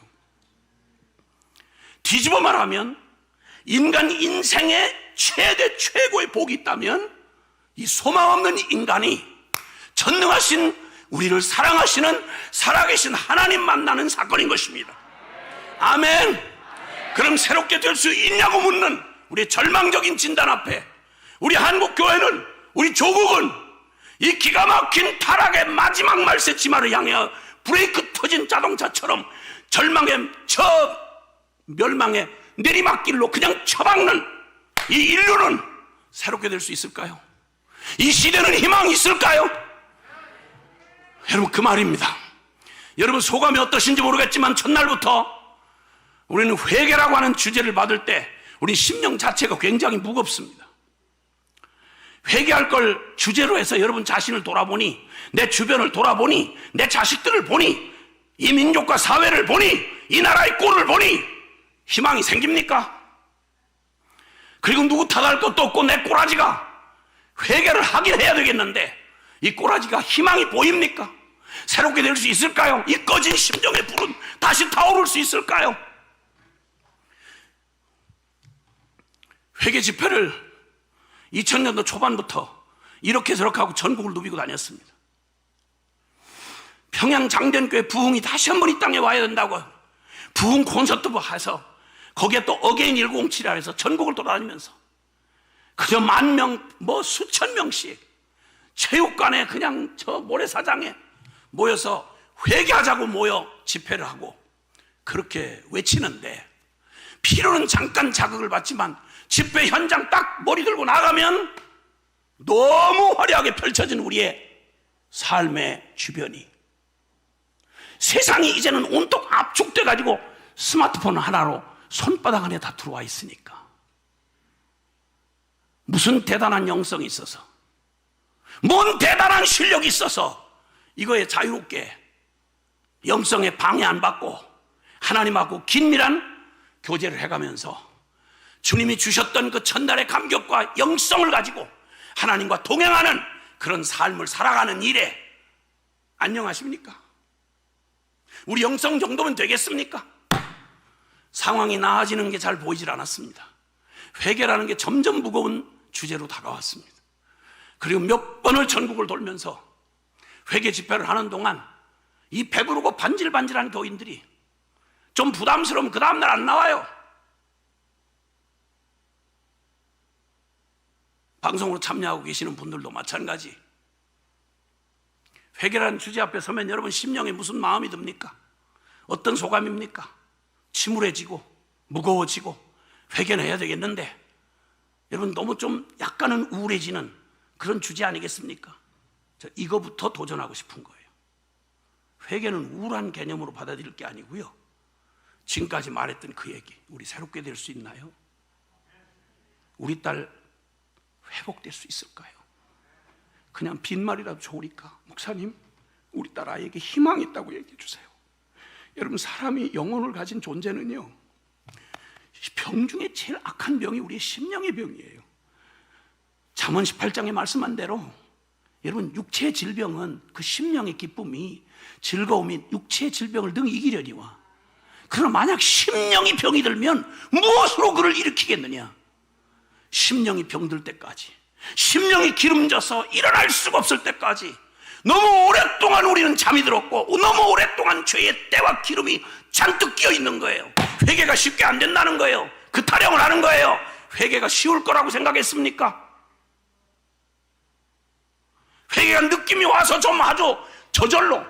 뒤집어 말하면 인간 인생의 최고의 복이 있다면 이 소망 없는 인간이 전능하신 우리를 사랑하시는 살아계신 하나님 만나는 사건인 것입니다. 아멘. 그럼 새롭게 될 수 있냐고 묻는 우리의 절망적인 진단 앞에 우리 한국교회는, 우리 조국은 이 기가 막힌 타락의 마지막 말세치마를 향해 브레이크 터진 자동차처럼 멸망의 내리막길로 그냥 처박는 이 인류는 새롭게 될 수 있을까요? 이 시대는 희망이 있을까요? 여러분, 그 말입니다. 여러분 소감이 어떠신지 모르겠지만 첫날부터 우리는 회개라고 하는 주제를 받을 때 우리 심령 자체가 굉장히 무겁습니다. 회개할 걸 주제로 해서 여러분 자신을 돌아보니, 내 주변을 돌아보니, 내 자식들을 보니, 이 민족과 사회를 보니, 이 나라의 꼴을 보니 희망이 생깁니까? 그리고 누구 탓할 것도 없고 내 꼬라지가 회개를 하긴 해야 되겠는데 이 꼬라지가 희망이 보입니까? 새롭게 될 수 있을까요? 이 꺼진 심정의 불은 다시 타오를 수 있을까요? 회개 집회를 2000년도 초반부터 이렇게 저렇게 하고 전국을 누비고 다녔습니다. 평양 장전교회 부흥이 다시 한번 이 땅에 와야 된다고 부흥 콘서트 해서 거기에 또 어게인 1907이라 해서 전국을 돌아다니면서 그저 10,000명, 수천 명씩 체육관에 그냥 저 모래사장에 모여서 회개하자고 모여 집회를 하고 그렇게 외치는데 필요는 잠깐 자극을 받지만 집회 현장 딱 머리 들고 나가면 너무 화려하게 펼쳐진 우리의 삶의 주변이 세상이 이제는 온통 압축돼 가지고 스마트폰 하나로 손바닥 안에 다 들어와 있으니까 무슨 대단한 영성이 있어서 뭔 대단한 실력이 있어서 이거에 자유롭게 영성에 방해 안 받고 하나님하고 긴밀한 교제를 해가면서 주님이 주셨던 그 첫날의 감격과 영성을 가지고 하나님과 동행하는 그런 삶을 살아가는 일에 안녕하십니까? 우리 영성 정도면 되겠습니까? 상황이 나아지는 게 잘 보이질 않았습니다. 회개라는 게 점점 무거운 주제로 다가왔습니다. 그리고 몇 번을 전국을 돌면서 회개 집회를 하는 동안 이 배부르고 반질반질한 교인들이 좀 부담스러우면 그 다음날 안 나와요. 방송으로 참여하고 계시는 분들도 마찬가지. 회개라는 주제 앞에 서면 여러분 심령에 무슨 마음이 듭니까? 어떤 소감입니까? 침울해지고 무거워지고 회개는 해야 되겠는데 여러분 너무 좀 약간은 우울해지는 그런 주제 아니겠습니까? 저 이거부터 도전하고 싶은 거예요. 회개는 우울한 개념으로 받아들일 게 아니고요, 지금까지 말했던 그 얘기 우리 새롭게 될 수 있나요? 우리 딸 회복될 수 있을까요? 그냥 빈말이라도 좋으니까 목사님 우리 딸 아이에게 희망이 있다고 얘기해 주세요. 여러분 사람이 영혼을 가진 존재는요, 병 중에 제일 악한 병이 우리의 심령의 병이에요. 잠언 18장에 말씀한 대로 여러분 육체의 질병은 그 심령의 기쁨이 즐거움이 육체의 질병을 능히 이기려니와 그러나 만약 심령이 병이 들면 무엇으로 그를 일으키겠느냐? 심령이 병들 때까지, 심령이 기름져서 일어날 수가 없을 때까지 너무 오랫동안 우리는 잠이 들었고 너무 오랫동안 죄의 때와 기름이 잔뜩 끼어 있는 거예요. 회개가 쉽게 안 된다는 거예요. 그 타령을 하는 거예요. 회개가 쉬울 거라고 생각했습니까? 회개가 느낌이 와서 좀 아주 저절로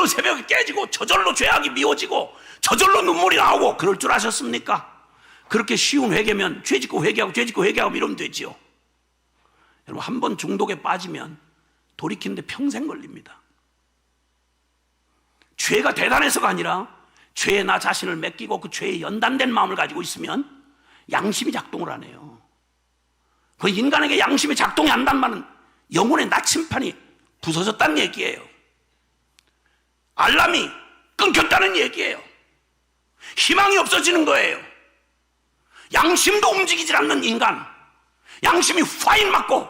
새벽에 깨지고 저절로 죄악이 미워지고 저절로 눈물이 나오고 그럴 줄 아셨습니까? 그렇게 쉬운 회개면 죄 짓고 회개하고 죄 짓고 회개하고 이러면 되지요. 여러분 한 번 중독에 빠지면 돌이키는데 평생 걸립니다. 죄가 대단해서가 아니라 죄에 나 자신을 맡기고 그 죄에 연단된 마음을 가지고 있으면 양심이 작동을 안 해요. 그 인간에게 양심이 작동이 안 한다는 말은 영혼의 나침판이 부서졌다는 얘기예요. 알람이 끊겼다는 얘기예요. 희망이 없어지는 거예요. 양심도 움직이질 않는 인간, 양심이 파인 맞고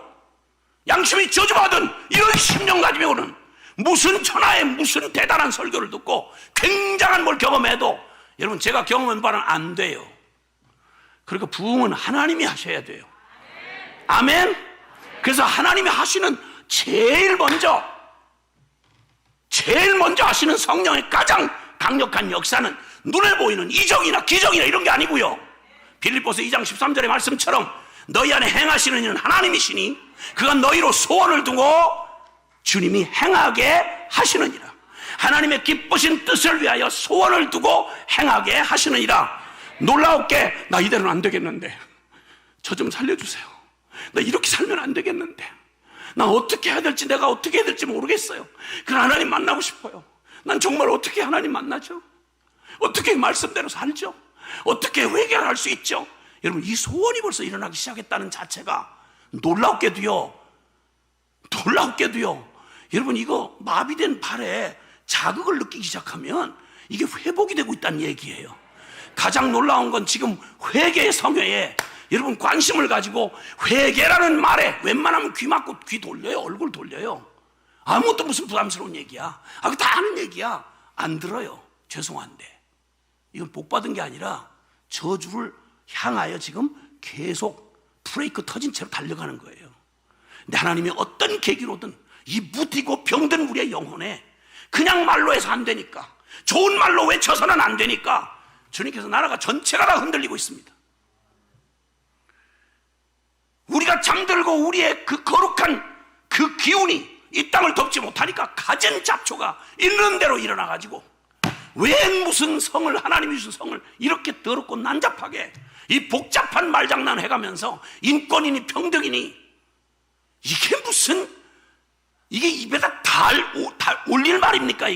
양심이 저주받은 이런 심령 가지고는 무슨 천하의 무슨 대단한 설교를 듣고 굉장한 뭘 경험해도 여러분, 제가 경험한 바는 안 돼요. 그러니까 부흥은 하나님이 하셔야 돼요. 아멘. 그래서 하나님이 하시는 제일 먼저 하시는 성령의 가장 강력한 역사는 눈에 보이는 이적이나 기적이나 이런 게 아니고요, 빌립보서 2장 13절의 말씀처럼 너희 안에 행하시는 이는 하나님이시니 그가 너희로 소원을 두고 주님이 행하게 하시느니라. 하나님의 기쁘신 뜻을 위하여 소원을 두고 행하게 하시느니라. 놀라웠게, 나 이대로는 안 되겠는데 저 좀 살려주세요. 나 이렇게 살면 안 되겠는데, 나 어떻게 해야 될지, 내가 어떻게 해야 될지 모르겠어요. 그런 하나님 만나고 싶어요. 난 정말 어떻게 하나님 만나죠? 어떻게 말씀대로 살죠? 어떻게 회개할 수 있죠? 여러분, 이 소원이 벌써 일어나기 시작했다는 자체가 놀랍게도요, 여러분, 이거 마비된 발에 자극을 느끼기 시작하면 이게 회복이 되고 있다는 얘기예요. 가장 놀라운 건 지금 회개의 성회에 여러분 관심을 가지고, 회개라는 말에 웬만하면 귀 막고 귀 돌려요, 얼굴 돌려요. 아무것도 무슨 부담스러운 얘기야, 그거 다 아는 얘기야. 안 들어요. 죄송한데 이건 복받은 게 아니라 저주를 향하여 지금 계속 브레이크 터진 채로 달려가는 거예요. 근데 하나님이 어떤 계기로든 이 무디고 병든 우리의 영혼에 그냥 말로 해서 안 되니까, 좋은 말로 외쳐서는 안 되니까 주님께서 나라가 전체가 다 흔들리고 있습니다. 우리가 잠들고 우리의 그 거룩한 그 기운이 이 땅을 덮지 못하니까 가진 잡초가 있는 대로 일어나가지고, 왜 무슨 성을, 하나님이 주신 성을 이렇게 더럽고 난잡하게 이 복잡한 말장난 해가면서 인권이니 평등이니, 이게 무슨, 이게 입에다 달 올릴 말입니까?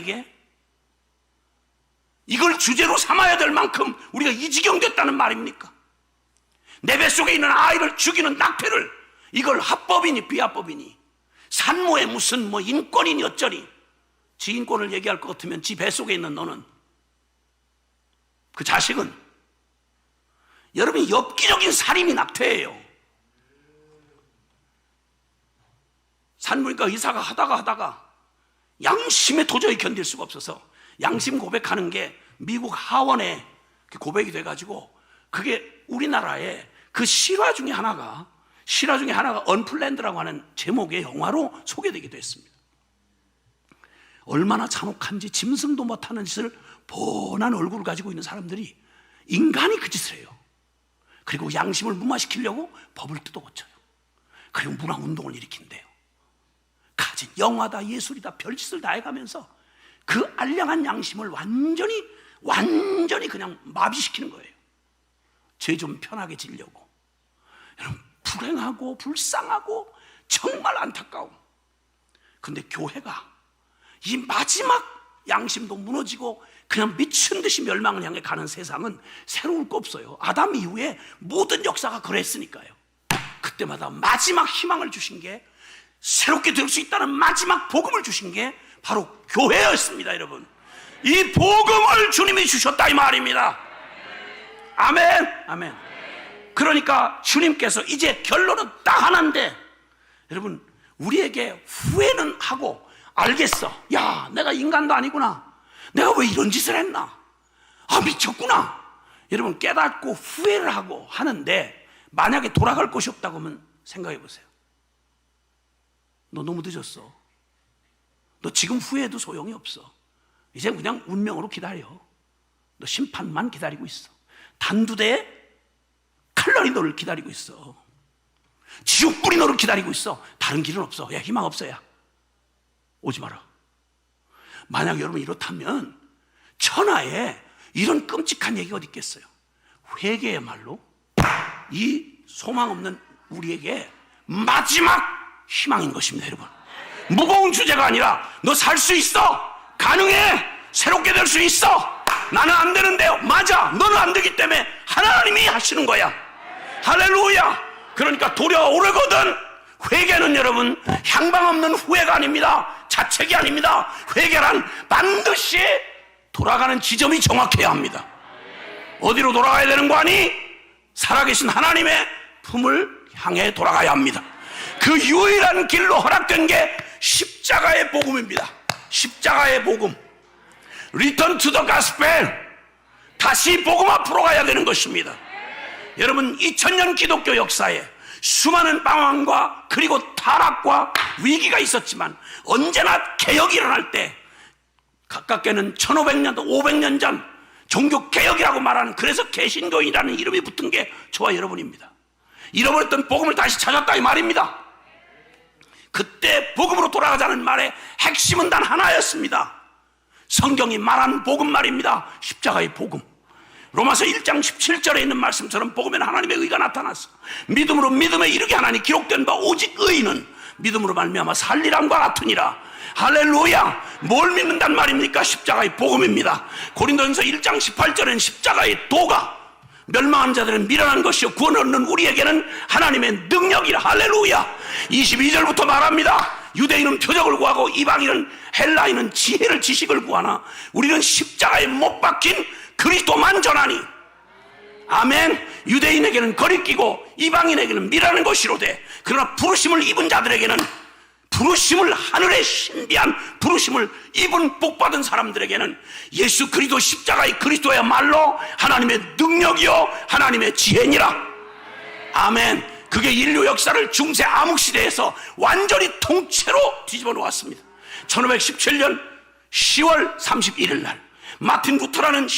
이걸 주제로 삼아야 될 만큼 우리가 이 지경 됐다는 말입니까? 내 뱃속에 있는 아이를 죽이는 낙태를, 이걸 합법이니 비합법이니, 산모의 무슨 뭐 인권이니 어쩌니, 지 인권을 얘기할 것 같으면 지 뱃속에 있는 너는, 그 자식은 여러분이 엽기적인 살인이 낙태예요. 산부인과 의사가 하다가 양심에 도저히 견딜 수가 없어서 양심 고백하는 게 미국 하원에 고백이 돼가지고, 그게 우리나라에 그 실화 중에 하나가 언플랜드라고 하는 제목의 영화로 소개되기도 했습니다. 얼마나 잔혹한지, 짐승도 못하는 짓을 뻔한 얼굴을 가지고 있는 사람들이 인간이 그 짓을 해요. 그리고 양심을 무마시키려고 법을 뜯어 고쳐요. 그리고 문화운동을 일으킨대요. 가진 영화다, 예술이다, 별짓을 다 해가면서 그 알량한 양심을 완전히 그냥 마비시키는 거예요. 죄 좀 편하게 지려고. 여러분, 불행하고 불쌍하고 정말 안타까워. 근데 교회가 이 마지막 양심도 무너지고 그냥 미친 듯이 멸망을 향해 가는 세상은 새로울 거 없어요. 아담 이후에 모든 역사가 그랬으니까요. 그때마다 마지막 희망을 주신 게, 새롭게 될 수 있다는 마지막 복음을 주신 게 바로 교회였습니다. 여러분, 이 복음을 주님이 주셨다 이 말입니다. 아멘, 아멘. 그러니까 주님께서 이제 결론은 딱 하나인데, 여러분, 우리에게 후회는 하고, 알겠어, 야, 내가 인간도 아니구나, 내가 왜 이런 짓을 했나, 미쳤구나, 여러분 깨닫고 후회를 하고 하는데, 만약에 돌아갈 곳이 없다고 하면 생각해 보세요. 너 너무 늦었어. 너 지금 후회해도 소용이 없어. 이제 그냥 운명으로 기다려. 너 심판만 기다리고 있어. 단두대에 칼날이 너를 기다리고 있어. 지옥불이 너를 기다리고 있어. 다른 길은 없어. 야, 희망 없어. 야, 오지 마라. 만약 여러분 이렇다면 천하에 이런 끔찍한 얘기가 어디 있겠어요? 회개야말로 이 소망 없는 우리에게 마지막 희망인 것입니다. 여러분, 무거운 주제가 아니라 너 살 수 있어, 가능해, 새롭게 될 수 있어. 나는 안 되는데요. 맞아, 너는 안 되기 때문에 하나님이 하시는 거야. 할렐루야. 그러니까 돌아오르거든. 회개는 여러분 향방 없는 후회가 아닙니다. 자책이 아닙니다. 회개란 반드시 돌아가는 지점이 정확해야 합니다. 어디로 돌아가야 되는 거 아니? 살아계신 하나님의 품을 향해 돌아가야 합니다. 그 유일한 길로 허락된 게 십자가의 복음입니다. 십자가의 복음, Return to the Gospel. 다시 복음 앞으로 가야 되는 것입니다. 여러분, 2000년 기독교 역사에 수많은 방황과 그리고 타락과 위기가 있었지만 언제나 개혁이 일어날 때 가깝게는 1500년, 500년 전 종교 개혁이라고 말하는, 그래서 개신교인이라는 이름이 붙은 게 저와 여러분입니다. 잃어버렸던 복음을 다시 찾았다 이 말입니다. 그때 복음으로 돌아가자는 말의 핵심은 단 하나였습니다. 성경이 말한 복음 말입니다. 십자가의 복음. 로마서 1장 17절에 있는 말씀처럼 복음에는 하나님의 의가 나타났어. 믿음으로 믿음에 이르게 하나니 기록된 바 오직 의인은 믿음으로 말미암아 살리람과 같으니라. 할렐루야. 뭘 믿는단 말입니까? 십자가의 복음입니다. 고린도전서 1장 18절에는 십자가의 도가 멸망한 자들은 미련한 것이요 구원 얻는 우리에게는 하나님의 능력이라. 할렐루야. 22절부터 말합니다. 유대인은 표적을 구하고 이방인은, 헬라인은 지혜를, 지식을 구하나 우리는 십자가에 못 박힌 그리스도만 전하니. 아멘. 유대인에게는 거리끼고 이방인에게는 미라는 것이로되, 그러나 부르심을 입은 자들에게는, 부르심을, 하늘의 신비한 부르심을 입은 복받은 사람들에게는 예수 그리스도 십자가의 그리스도야말로 하나님의 능력이요 하나님의 지혜니라. 아멘. 그게 인류 역사를 중세 암흑시대에서 완전히 통째로 뒤집어 놓았습니다. 1517년 10월 31일 날 마틴 루터라는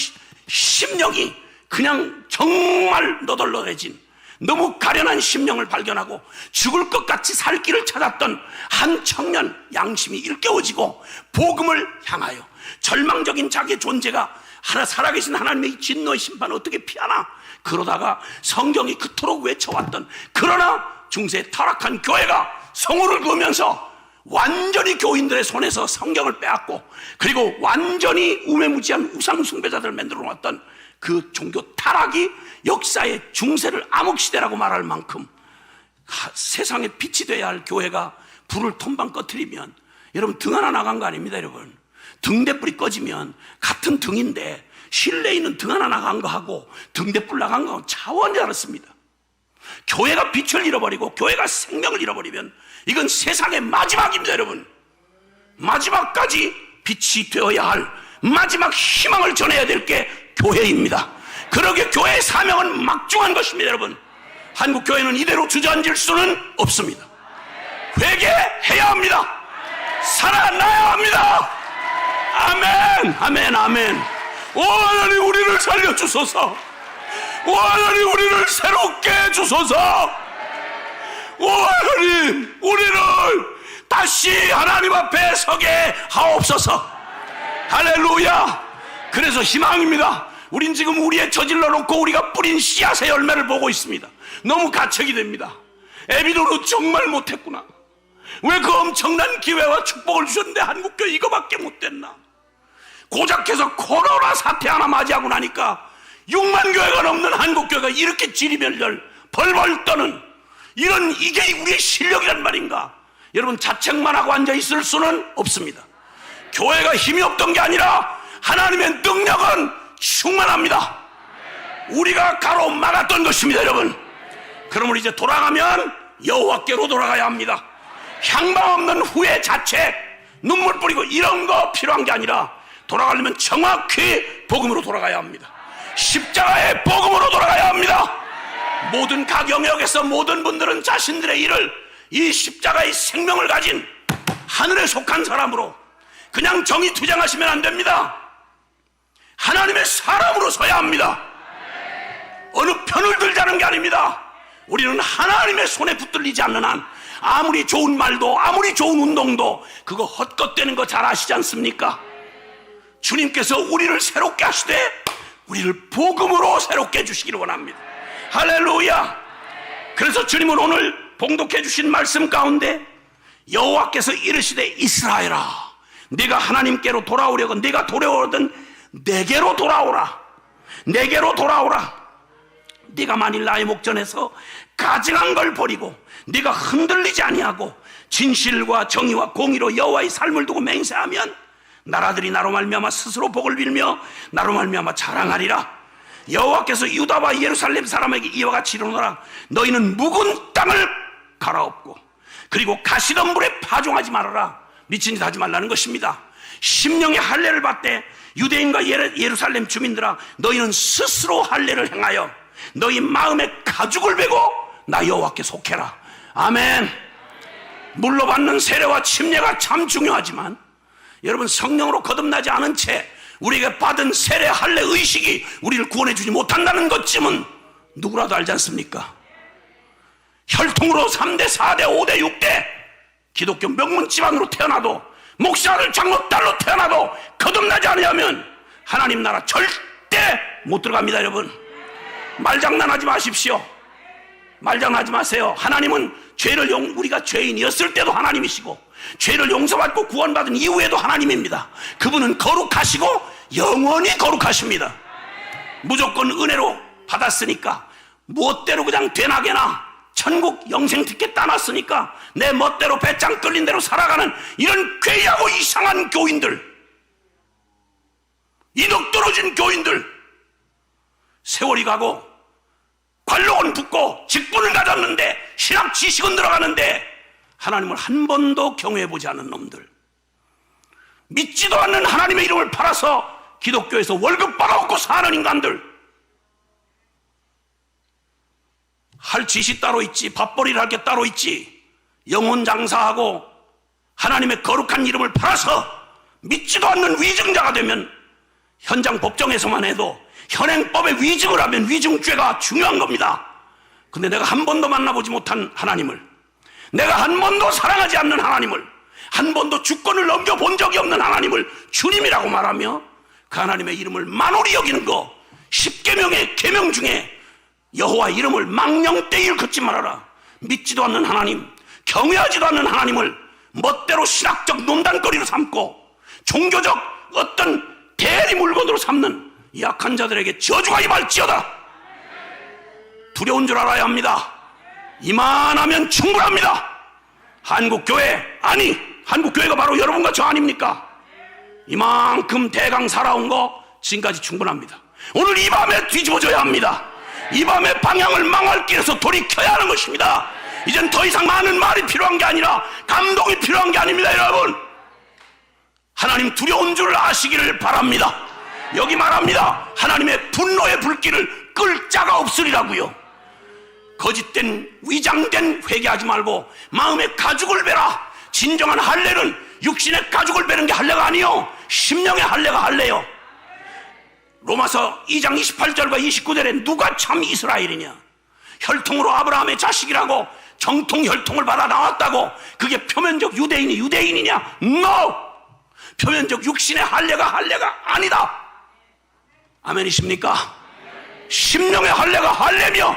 심령이 그냥 정말 너덜너덜해진, 너무 가련한 심령을 발견하고 죽을 것 같이 살 길을 찾았던 한 청년, 양심이 일깨워지고 복음을 향하여 절망적인 자기의 존재가 살아계신 하나님의 진노의 심판을 어떻게 피하나, 그러다가 성경이 그토록 외쳐왔던, 그러나 중세 타락한 교회가 성호를 그으면서 완전히 교인들의 손에서 성경을 빼앗고, 그리고 완전히 우매무지한 우상 숭배자들을 만들어 놓았던 그 종교 타락이 역사의 중세를 암흑시대라고 말할 만큼 세상에 빛이 돼야 할 교회가 불을 톤방 꺼트리면, 여러분 등 하나 나간 거 아닙니다. 여러분 등대불이 꺼지면 같은 등인데 실내에 있는 등 하나 나간 거하고 등대불 나간 거하고 차원이 다릅니다. 교회가 빛을 잃어버리고 교회가 생명을 잃어버리면 이건 세상의 마지막입니다. 여러분 마지막까지 빛이 되어야 할 마지막 희망을 전해야 될 게 교회입니다. 그러기에 교회의 사명은 막중한 것입니다. 여러분 한국 교회는 이대로 주저앉을 수는 없습니다. 회개해야 합니다. 살아나야 합니다. 아멘, 아멘, 아멘. 오 하나님 우리를 살려주소서. 오 하나님 우리를 새롭게 해주소서. 오 하나님 우리를 다시 하나님 앞에 서게 하옵소서. 할렐루야. 그래서 희망입니다. 우린 지금 우리의 저질러 놓고 우리가 뿌린 씨앗의 열매를 보고 있습니다. 너무 가책이 됩니다. 에비도는 정말 못했구나. 왜 그 엄청난 기회와 축복을 주셨는데 한국교회 이거밖에 못됐나. 고작해서 코로나 사태 하나 맞이하고 나니까 6만 교회가 넘는 한국교회가 이렇게 지리멸렬 벌벌 떠는 이게 우리의 실력이란 말인가. 여러분 자책만 하고 앉아있을 수는 없습니다. 교회가 힘이 없던 게 아니라 하나님의 능력은 충만합니다. 우리가 가로막았던 것입니다. 여러분 그러면 이제 돌아가면 여호와께로 돌아가야 합니다. 향방 없는 후회, 자책, 눈물 뿌리고 이런 거 필요한 게 아니라 돌아가려면 정확히 복음으로 돌아가야 합니다. 십자가의 복음으로 돌아가야 합니다. 모든 각 영역에서 모든 분들은 자신들의 일을 이 십자가의 생명을 가진 하늘에 속한 사람으로 그냥 정의 투쟁하시면 안 됩니다. 하나님의 사람으로 서야 합니다. 어느 편을 들자는 게 아닙니다. 우리는 하나님의 손에 붙들리지 않는 한 아무리 좋은 말도 아무리 좋은 운동도 그거 헛것되는 거 잘 아시지 않습니까? 주님께서 우리를 새롭게 하시되 우리를 복음으로 새롭게 해주시기를 원합니다. 할렐루야. 그래서 주님은 오늘 봉독해 주신 말씀 가운데 여호와께서 이르시되 이스라엘아 네가 하나님께로 돌아오려고 네가 돌아오거든 내게로 돌아오라. 내게로 돌아오라. 네가 만일 나의 목전에서 가증한 걸 버리고 네가 흔들리지 아니하고 진실과 정의와 공의로 여호와의 삶을 두고 맹세하면 나라들이 나로 말미암아 스스로 복을 빌며 나로 말미암아 자랑하리라. 여호와께서 유다와 예루살렘 사람에게 이와 같이 이르노라. 너희는 묵은 땅을 갈아엎고 그리고 가시덤불에 파종하지 말아라. 미친 짓 하지 말라는 것입니다. 심령의 할례를 받되 유대인과 예루살렘 주민들아, 너희는 스스로 할례를 행하여 너희 마음에 가죽을 베고 나 여호와께 속해라. 아멘. 물로 받는 세례와 침례가 참 중요하지만 여러분, 성령으로 거듭나지 않은 채 우리에게 받은 세례 할례 의식이 우리를 구원해 주지 못한다는 것쯤은 누구라도 알지 않습니까? 혈통으로 3대, 4대, 5대, 6대 기독교 명문 집안으로 태어나도, 목사들 장로 딸로 태어나도 거듭나지 않으면 하나님 나라 절대 못 들어갑니다. 여러분, 말장난하지 마십시오. 말장난하지 마세요. 하나님은 우리가 죄인이었을 때도 하나님이시고, 죄를 용서받고 구원받은 이후에도 하나님입니다. 그분은 거룩하시고 영원히 거룩하십니다. 무조건 은혜로 받았으니까, 무엇대로 그냥 되나게나 천국 영생 티켓 따놨으니까 내 멋대로 배짱 끌린 대로 살아가는 이런 괴하고 이상한 교인들, 이덕 떨어진 교인들, 세월이 가고 관록은 붙고 직분을 가졌는데 신학 지식은 들어가는데 하나님을 한 번도 경외해보지 않은 놈들, 믿지도 않는 하나님의 이름을 팔아서 기독교에서 월급 받아먹고 사는 인간들, 할 짓이 따로 있지, 밥벌이를 할 게 따로 있지, 영혼 장사하고 하나님의 거룩한 이름을 팔아서 믿지도 않는 위증자가 되면, 현장 법정에서만 해도 현행법에 위증을 하면 위증죄가 중요한 겁니다. 근데 내가 한 번도 만나보지 못한 하나님을, 내가 한 번도 사랑하지 않는 하나님을, 한 번도 주권을 넘겨본 적이 없는 하나님을 주님이라고 말하며 그 하나님의 이름을 만홀히 여기는 거, 10계명의 계명 중에 여호와 이름을 망령되이 걷지 말아라. 믿지도 않는 하나님, 경외하지도 않는 하나님을 멋대로 신학적 논단거리로 삼고 종교적 어떤 대리 물건으로 삼는 이 약한 자들에게 저주가 임할지어다. 두려운 줄 알아야 합니다. 이만하면 충분합니다. 한국교회, 아니 한국교회가 바로 여러분과 저 아닙니까? 이만큼 대강 살아온 거 지금까지 충분합니다. 오늘 이 밤에 뒤집어져야 합니다. 이 밤에 방향을 망할 길에서 돌이켜야 하는 것입니다. 이젠 더 이상 많은 말이 필요한 게 아니라 감동이 필요한 게 아닙니다. 여러분, 하나님 두려운 줄 아시기를 바랍니다. 여기 말합니다. 하나님의 분노의 불길을 끌 자가 없으리라고요. 거짓된 위장된 회개하지 말고 마음에 가죽을 베라. 진정한 할례는 육신의 가죽을 베는 게 할례가 아니요, 심령의 할례가 할례요. 로마서 2장 28절과 29절에 누가 참 이스라엘이냐, 혈통으로 아브라함의 자식이라고 정통 혈통을 받아 나왔다고 그게 표면적 유대인이 유대인이냐? No! 표면적 육신의 할례가 아니다. 아멘이십니까? 심령의 할례가 할례며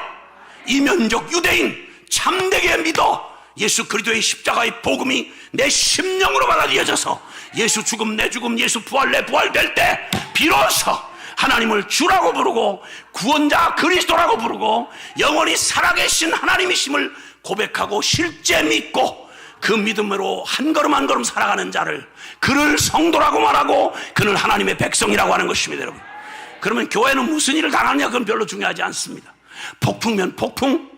이면적 유대인 참되게 믿어 예수 그리스도의 십자가의 복음이 내 심령으로 받아들여져서 예수 죽음 내 죽음, 예수 부활 내 부활 될 때 비로소 하나님을 주라고 부르고 구원자 그리스도라고 부르고 영원히 살아계신 하나님이심을 고백하고 실제 믿고 그 믿음으로 한 걸음 한 걸음 살아가는 자를, 그를 성도라고 말하고 그는 하나님의 백성이라고 하는 것입니다. 여러분, 그러면 교회는 무슨 일을 당하느냐, 그건 별로 중요하지 않습니다. 폭풍이면 폭풍,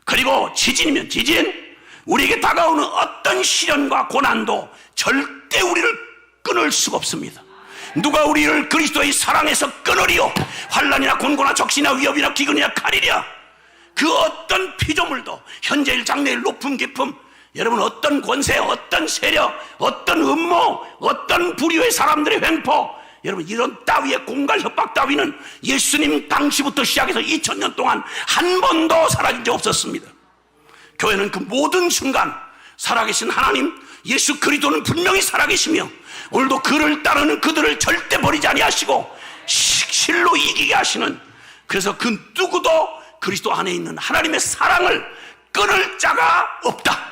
그리고 지진이면 지진, 우리에게 다가오는 어떤 시련과 고난도 절대 우리를 끊을 수가 없습니다. 누가 우리를 그리스도의 사랑에서 끊으리요? 환난이나 곤고나 적시나 위협이나 기근이나 칼이랴. 그 어떤 피조물도 현재일 장래일 높음 깊음, 여러분 어떤 권세, 어떤 세력, 어떤 음모, 어떤 불의의 사람들의 횡포, 여러분 이런 따위의 공갈 협박 따위는 예수님 당시부터 시작해서 2000년 동안 한 번도 사라진 적 없었습니다. 교회는 그 모든 순간 살아계신 하나님 예수 그리스도는 분명히 살아계시며 오늘도 그를 따르는 그들을 절대 버리지 아니하시고 실로 이기게 하시는, 그래서 그 누구도 그리스도 안에 있는 하나님의 사랑을 끊을 자가 없다.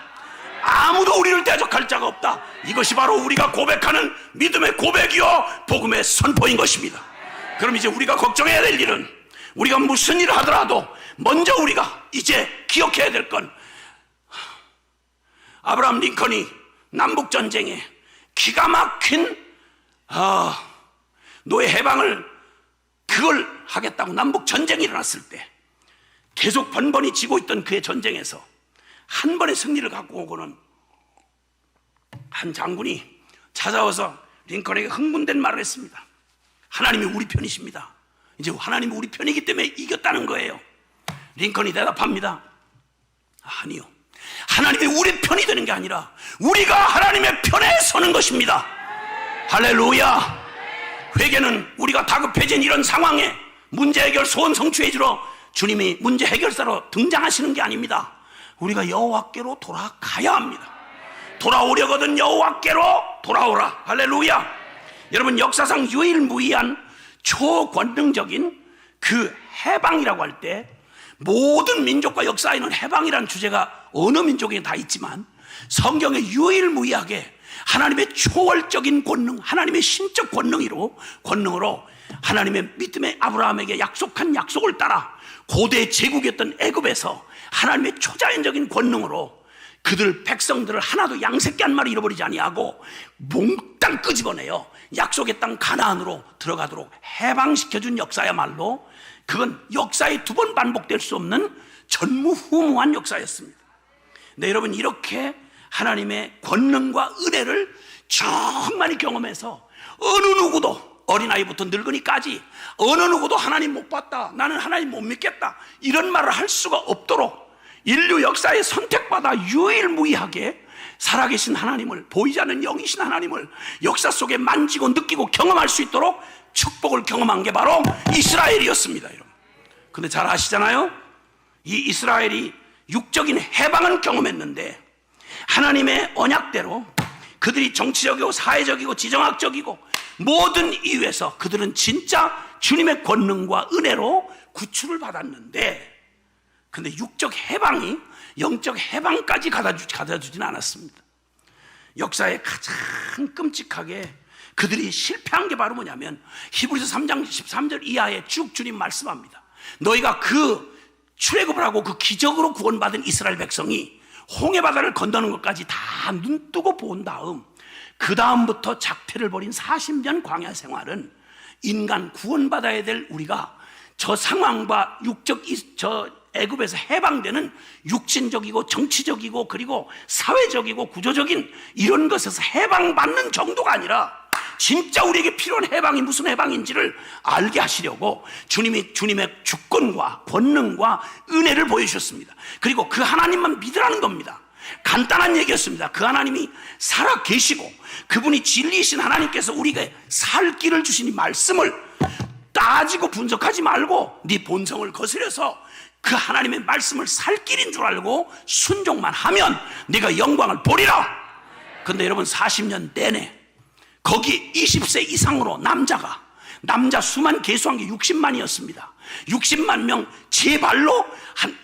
아무도 우리를 대적할 자가 없다. 이것이 바로 우리가 고백하는 믿음의 고백이요 복음의 선포인 것입니다. 그럼 이제 우리가 걱정해야 될 일은, 우리가 무슨 일을 하더라도 먼저 우리가 이제 기억해야 될 건, 아브라함 링컨이 남북전쟁에 기가 막힌 노예 해방을 그걸 하겠다고 남북전쟁이 일어났을 때 계속 번번이 지고 있던 그의 전쟁에서 한 번의 승리를 갖고 오고는 한 장군이 찾아와서 링컨에게 흥분된 말을 했습니다. 하나님이 우리 편이십니다. 이제 하나님이 우리 편이기 때문에 이겼다는 거예요. 링컨이 대답합니다. 아니요, 하나님이 우리 편이 되는 게 아니라 우리가 하나님의 편에 서는 것입니다. 할렐루야. 회개는 우리가 다급해진 이런 상황에 문제 해결 소원 성취해주러 주님이 문제 해결사로 등장하시는 게 아닙니다. 우리가 여호와께로 돌아가야 합니다. 돌아오려거든 여호와께로 돌아오라. 할렐루야. 여러분, 역사상 유일무이한 초권능적인 그 해방이라고 할 때, 모든 민족과 역사에는 해방이라는 주제가 어느 민족에 다 있지만 성경에 유일무이하게 하나님의 초월적인 권능, 하나님의 신적 권능으로 하나님의 믿음의 아브라함에게 약속한 약속을 따라 고대 제국이었던 애굽에서 하나님의 초자연적인 권능으로 그들 백성들을 하나도 양새끼 한 마리 잃어버리지 아니하고 몽땅 끄집어내어 약속의 땅 가나안으로 들어가도록 해방시켜준 역사야말로 그건 역사에 두 번 반복될 수 없는 전무후무한 역사였습니다. 네, 여러분, 이렇게 하나님의 권능과 은혜를 충만히 경험해서 어느 누구도, 어린아이부터 늙은이까지 어느 누구도 하나님 못 봤다, 나는 하나님 못 믿겠다, 이런 말을 할 수가 없도록 인류 역사에 선택받아 유일무이하게 살아계신 하나님을, 보이지 않는 영이신 하나님을 역사 속에 만지고 느끼고 경험할 수 있도록 축복을 경험한 게 바로 이스라엘이었습니다. 여러분, 근데 잘 아시잖아요. 이 이스라엘이 육적인 해방은 경험했는데 하나님의 언약대로 그들이 정치적이고 사회적이고 지정학적이고 모든 이유에서 그들은 진짜 주님의 권능과 은혜로 구출을 받았는데, 근데 육적 해방이 영적 해방까지 가져다 주지는 않았습니다. 역사에 가장 끔찍하게 그들이 실패한 게 바로 뭐냐면 히브리서 3장 13절 이하에 쭉 주님 말씀합니다. 너희가 그 출애굽을 하고 그 기적으로 구원받은 이스라엘 백성이 홍해바다를 건너는 것까지 다 눈뜨고 본 다음, 그 다음부터 작태를 벌인 40년 광야 생활은 인간 구원받아야 될 우리가 저 상황과 저 애굽에서 해방되는 육신적이고 정치적이고 그리고 사회적이고 구조적인 이런 것에서 해방받는 정도가 아니라 진짜 우리에게 필요한 해방이 무슨 해방인지를 알게 하시려고 주님의 주권과 권능과 은혜를 보여주셨습니다. 그리고 그 하나님만 믿으라는 겁니다. 간단한 얘기였습니다. 그 하나님이 살아 계시고 그분이 진리이신 하나님께서 우리에게 살 길을 주신 이 말씀을 따지고 분석하지 말고 네 본성을 거스려서 그 하나님의 말씀을 살 길인 줄 알고 순종만 하면 네가 영광을 보리라. 근데 여러분, 40년 내내 거기 20세 이상으로 남자 수만 계수한 게 60만이었습니다. 60만 명 제 발로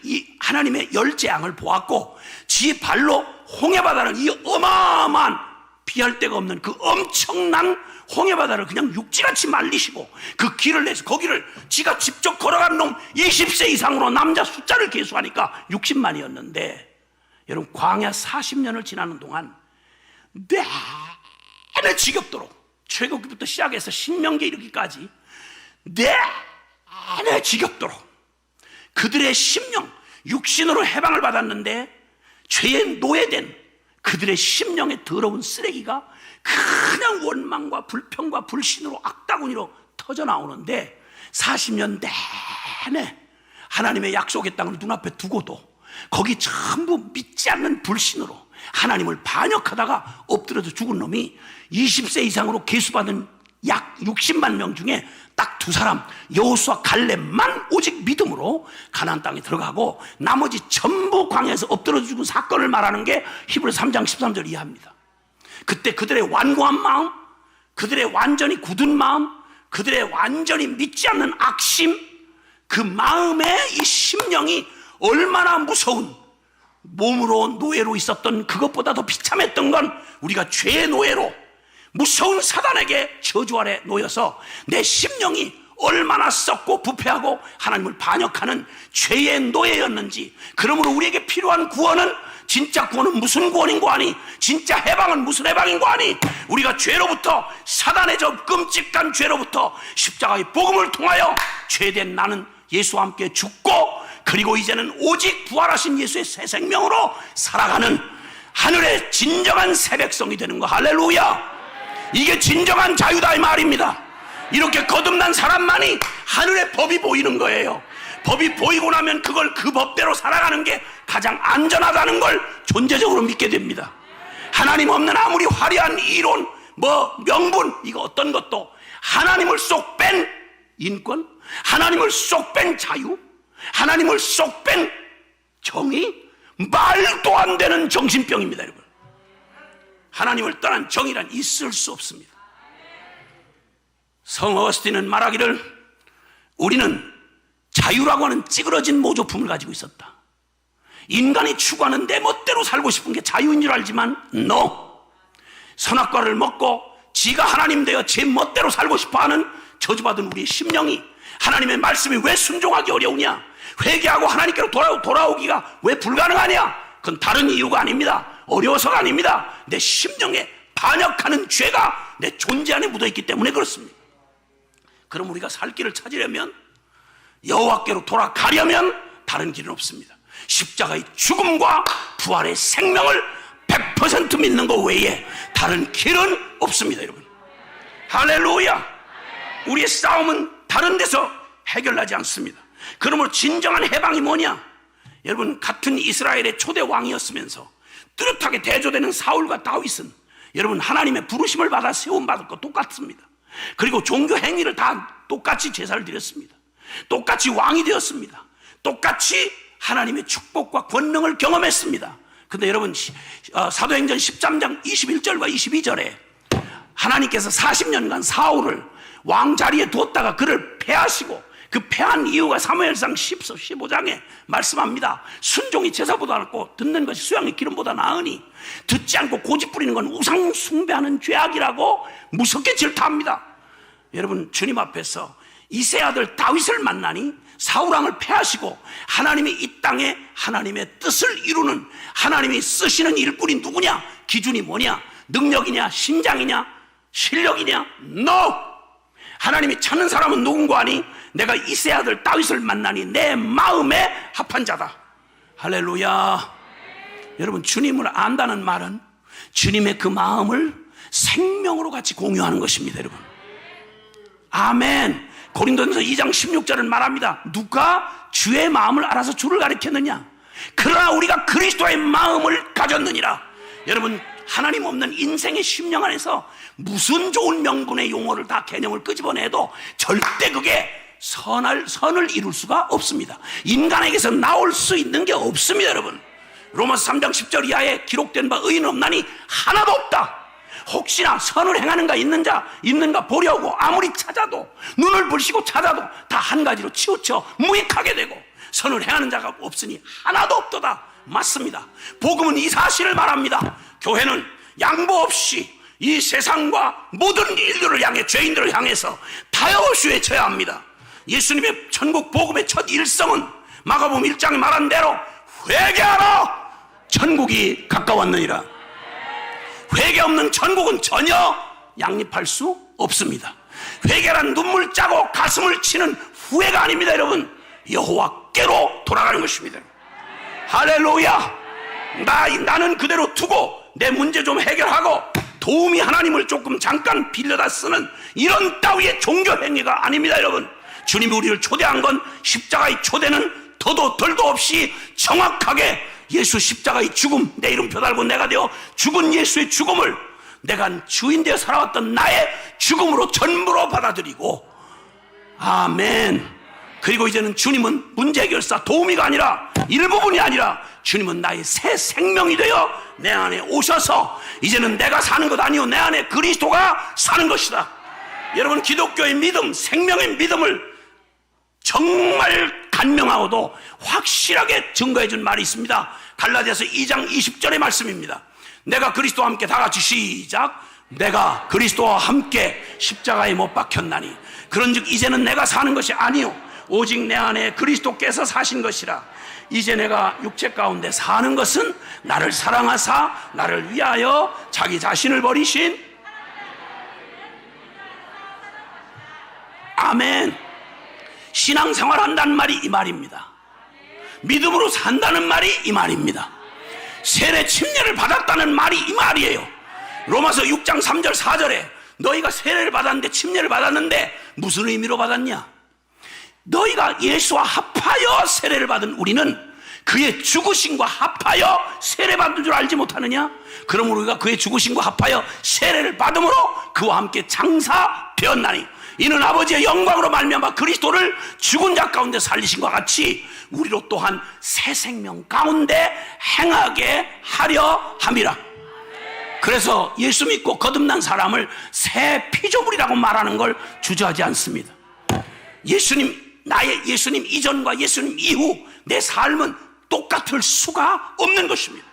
이 하나님의 열재앙을 보았고, 지 발로 홍해바다를, 이 어마어마한 비할 데가 없는 그 엄청난 홍해바다를 그냥 육지같이 말리시고 그 길을 내서 거기를 지가 직접 걸어간 놈 20세 이상으로 남자 숫자를 계수하니까 60만이었는데, 여러분, 광야 40년을 지나는 동안 내내 지겹도록, 출애굽기부터 시작해서 신명기에 이르기까지 내내 지겹도록 그들의 심령, 육신으로 해방을 받았는데 죄에 노예된 그들의 심령의 더러운 쓰레기가 그냥 원망과 불평과 불신으로 악다구니로 터져나오는데, 40년 내내 하나님의 약속의 땅을 눈앞에 두고도 거기 전부 믿지 않는 불신으로 하나님을 반역하다가 엎드려서 죽은 놈이 20세 이상으로 계수받은 약 60만 명 중에 딱 두 사람, 여호수아 갈렙만 오직 믿음으로 가나안 땅에 들어가고 나머지 전부 광야에서 엎드려 죽은 사건을 말하는 게 히브리서 3장 13절 이하입니다. 그때 그들의 완고한 마음, 그들의 완전히 굳은 마음, 그들의 완전히 믿지 않는 악심, 그 마음의 이 심령이 얼마나 무서운, 몸으로 노예로 있었던 그것보다 더 비참했던 건 우리가 죄의 노예로 무서운 사단에게 저주 아래 놓여서 내 심령이 얼마나 썩고 부패하고 하나님을 반역하는 죄의 노예였는지, 그러므로 우리에게 필요한 구원은, 진짜 구원은 무슨 구원인 거 아니? 진짜 해방은 무슨 해방인 거 아니? 우리가 죄로부터, 사단의 저 끔찍한 죄로부터 십자가의 복음을 통하여 죄된 나는 예수와 함께 죽고, 그리고 이제는 오직 부활하신 예수의 새 생명으로 살아가는 하늘의 진정한 새 백성이 되는 거. 할렐루야! 이게 진정한 자유다 이 말입니다. 이렇게 거듭난 사람만이 하늘의 법이 보이는 거예요. 법이 보이고 나면 그걸 그 법대로 살아가는 게 가장 안전하다는 걸 존재적으로 믿게 됩니다. 하나님 없는 아무리 화려한 이론, 명분, 이거 어떤 것도 하나님을 쏙 뺀 인권, 하나님을 쏙 뺀 자유, 하나님을 쏙 뺀 정의, 말도 안 되는 정신병입니다, 여러분. 하나님을 떠난 정의란 있을 수 없습니다. 성 어거스틴은 말하기를 우리는 자유라고 하는 찌그러진 모조품을 가지고 있었다. 인간이 추구하는 내 멋대로 살고 싶은 게 자유인 줄 알지만 no. 선악과를 먹고 지가 하나님 되어 제 멋대로 살고 싶어하는 저주받은 우리의 심령이 하나님의 말씀이 왜 순종하기 어려우냐, 회개하고 하나님께로 돌아오기가 왜 불가능하냐, 그건 다른 이유가 아닙니다. 어려워서가 아닙니다. 내 심령에 반역하는 죄가 내 존재 안에 묻어있기 때문에 그렇습니다. 그럼 우리가 살 길을 찾으려면, 여호와께로 돌아가려면 다른 길은 없습니다. 십자가의 죽음과 부활의 생명을 100% 믿는 것 외에 다른 길은 없습니다, 여러분. 할렐루야. 우리의 싸움은 다른 데서 해결나지 않습니다. 그러므로 진정한 해방이 뭐냐? 여러분, 같은 이스라엘의 초대 왕이었으면서 뚜렷하게 대조되는 사울과 다윗은 여러분 하나님의 부르심을 받아 세움받을 것 똑같습니다. 그리고 종교 행위를 다 똑같이 제사를 드렸습니다. 똑같이 왕이 되었습니다. 똑같이 하나님의 축복과 권능을 경험했습니다. 근데 여러분, 사도행전 13장 21절과 22절에 하나님께서 40년간 사울을 왕자리에 두었다가 그를 패하시고, 그 패한 이유가 사무엘상 15장에 말씀합니다. 순종이 제사보다 낫고 듣는 것이 수양의 기름보다 나으니 듣지 않고 고집 부리는 건 우상 숭배하는 죄악이라고 무섭게 질타합니다. 여러분, 주님 앞에서 이세 아들 다윗을 만나니 사울왕을 패하시고 하나님이 이 땅에 하나님의 뜻을 이루는, 하나님이 쓰시는 일꾼이 누구냐? 기준이 뭐냐? 능력이냐? 신장이냐? 실력이냐? No! 하나님이 찾는 사람은 누군가 하니 내가 이세 아들 다윗을 만나니 내 마음에 합한 자다. 할렐루야. 여러분, 주님을 안다는 말은 주님의 그 마음을 생명으로 같이 공유하는 것입니다, 여러분. 아멘. 고린도전서 2장 16절은 말합니다. 누가 주의 마음을 알아서 주를 가리켰느냐? 그러나 우리가 그리스도의 마음을 가졌느니라. 여러분, 하나님 없는 인생의 심령 안에서 무슨 좋은 명분의 용어를 다 개념을 끄집어내도 절대 그게 선을 이룰 수가 없습니다. 인간에게서 나올 수 있는 게 없습니다, 여러분. 로마서 3장 10절 이하에 기록된 바 의인은 없나니 하나도 없다. 혹시나 선을 행하는가 있는가 보려고 아무리 찾아도, 눈을 불시고 찾아도 다 한 가지로 치우쳐 무익하게 되고 선을 행하는 자가 없으니 하나도 없도다. 맞습니다. 복음은 이 사실을 말합니다. 교회는 양보 없이 이 세상과 모든 인류를 향해, 죄인들을 향해서 타협없이 외쳐야 합니다. 예수님의 천국 복음의 첫 일성은 마가복음 1장에 말한 대로 회개하라, 천국이 가까웠느니라. 회개 없는 천국은 전혀 양립할 수 없습니다. 회개란 눈물 짜고 가슴을 치는 후회가 아닙니다, 여러분. 여호와께로 돌아가는 것입니다. 할렐루야. 나는 그대로 두고 내 문제 좀 해결하고 도움이 하나님을 조금 잠깐 빌려다 쓰는 이런 따위의 종교 행위가 아닙니다, 여러분. 주님이 우리를 초대한 건 십자가의 초대는 더도 덜도 없이 정확하게 예수 십자가의 죽음, 내 이름 펴달고 내가 되어 죽은 예수의 죽음을 내가 주인 되어 살아왔던 나의 죽음으로 전부로 받아들이고, 아멘. 그리고 이제는 주님은 문제 해결사, 도우미가 아니라, 일부분이 아니라 주님은 나의 새 생명이 되어 내 안에 오셔서 이제는 내가 사는 것 아니요 내 안에 그리스도가 사는 것이다. 여러분, 기독교의 믿음, 생명의 믿음을 정말 간명하고도 확실하게 증거해 준 말이 있습니다. 갈라디아서 2장 20절의 말씀입니다. 내가 그리스도와 함께, 다 같이 시작. 내가 그리스도와 함께 십자가에 못 박혔나니 그런즉 이제는 내가 사는 것이 아니요 오직 내 안에 그리스도께서 사신 것이라. 이제 내가 육체 가운데 사는 것은 나를 사랑하사 나를 위하여 자기 자신을 버리신, 아멘. 신앙생활 한다는 말이 이 말입니다. 믿음으로 산다는 말이 이 말입니다. 세례 침례를 받았다는 말이 이 말이에요. 로마서 6장 3절 4절에 너희가 세례를 받았는데, 침례를 받았는데 무슨 의미로 받았냐? 너희가 예수와 합하여 세례를 받은 우리는 그의 죽으심과 합하여 세례받은 줄 알지 못하느냐? 그러므로 우리가 그의 죽으심과 합하여 세례를 받음으로 그와 함께 장사되었나니 이는 아버지의 영광으로 말미암아 그리스도를 죽은 자 가운데 살리신 것 같이 우리로 또한 새 생명 가운데 행하게 하려 함이라. 그래서 예수 믿고 거듭난 사람을 새 피조물이라고 말하는 걸 주저하지 않습니다. 나의 예수님 이전과 예수님 이후 내 삶은 똑같을 수가 없는 것입니다.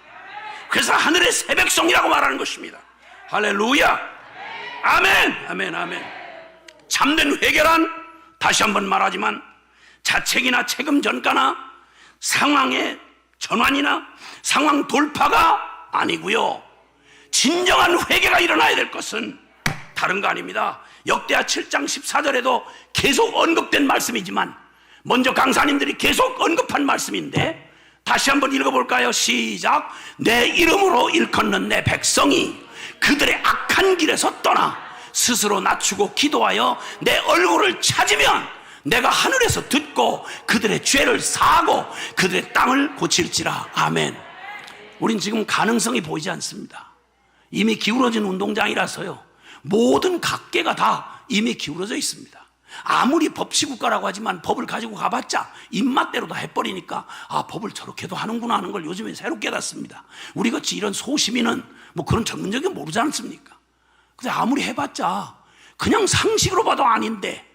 그래서 하늘의 새 백성이라고 말하는 것입니다. 할렐루야. 아멘. 아멘. 아멘. 참된 회개란 다시 한번 말하지만 자책이나 책임 전가나 상황의 전환이나 상황 돌파가 아니고요, 진정한 회개가 일어나야 될 것은 다른 거 아닙니다. 역대하 7장 14절에도 계속 언급된 말씀이지만 먼저 강사님들이 계속 언급한 말씀인데 다시 한번 읽어볼까요? 시작. 내 이름으로 일컫는 내 백성이 그들의 악한 길에서 떠나 스스로 낮추고 기도하여 내 얼굴을 찾으면 내가 하늘에서 듣고 그들의 죄를 사하고 그들의 땅을 고칠지라. 아멘. 우린 지금 가능성이 보이지 않습니다. 이미 기울어진 운동장이라서요, 모든 각계가 다 이미 기울어져 있습니다. 아무리 법치국가라고 하지만 법을 가지고 가봤자 입맛대로 다 해버리니까 법을 저렇게도 하는구나 하는 걸 요즘에 새로 깨닫습니다. 우리같이 이런 소시민은 뭐 그런 전문적인 거 모르지 않습니까? 근데 아무리 해봤자 그냥 상식으로 봐도 아닌데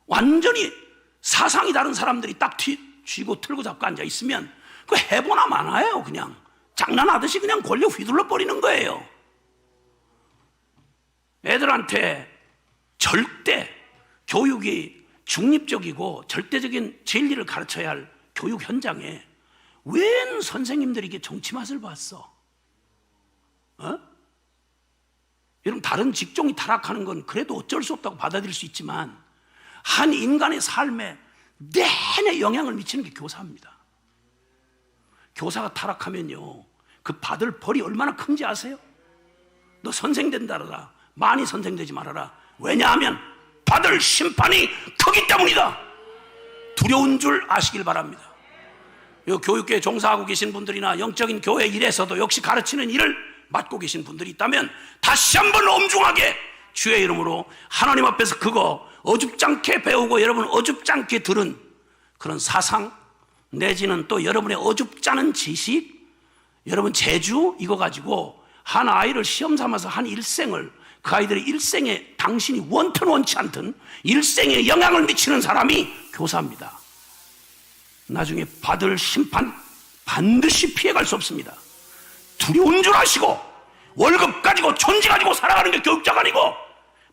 완전히 사상이 다른 사람들이 딱 쥐고 틀고 잡고 앉아 있으면 그 해보나 마나요. 그냥 장난하듯이 그냥 권력 휘둘러 버리는 거예요. 애들한테 절대 교육이 중립적이고 절대적인 진리를 가르쳐야 할 교육 현장에 웬 선생님들이 이게 정치 맛을 봤어? 여러분, 다른 직종이 타락하는 건 그래도 어쩔 수 없다고 받아들일 수 있지만 한 인간의 삶에 내내 영향을 미치는 게 교사입니다. 교사가 타락하면요, 그 받을 벌이 얼마나 큰지 아세요? 너 선생 된다라 많이 선생되지 말아라. 왜냐하면 받을 심판이 크기 때문이다. 두려운 줄 아시길 바랍니다. 교육계에 종사하고 계신 분들이나 영적인 교회 일에서도 역시 가르치는 일을 맡고 계신 분들이 있다면 다시 한번 엄중하게 주의 이름으로 하나님 앞에서 그거 어줍잖게 배우고 여러분 어줍잖게 들은 그런 사상 내지는 또 여러분의 어줍잖은 지식, 여러분 재주 이거 가지고 한 아이를 시험 삼아서 한 일생을, 그 아이들의 일생에 당신이 원튼 원치 않든 일생에 영향을 미치는 사람이 교사입니다. 나중에 받을 심판 반드시 피해갈 수 없습니다. 두려운 줄 아시고 월급 가지고 존재 가지고 살아가는 게 교육자가 아니고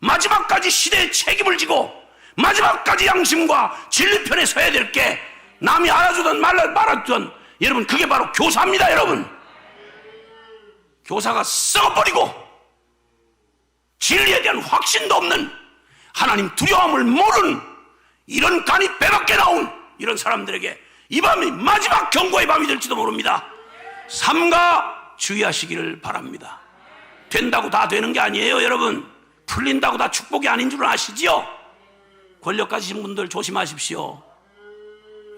마지막까지 시대의 책임을 지고 마지막까지 양심과 진리 편에 서야 될 게 남이 알아주든 말아주든 여러분 그게 바로 교사입니다. 여러분, 교사가 썩어버리고 진리에 대한 확신도 없는 하나님 두려움을 모르는 이런 간이 배밖에 나온 이런 사람들에게 이 밤이 마지막 경고의 밤이 될지도 모릅니다. 삼가 주의하시기를 바랍니다. 된다고 다 되는 게 아니에요. 여러분, 풀린다고 다 축복이 아닌 줄은 아시지요? 권력 가지신 분들 조심하십시오.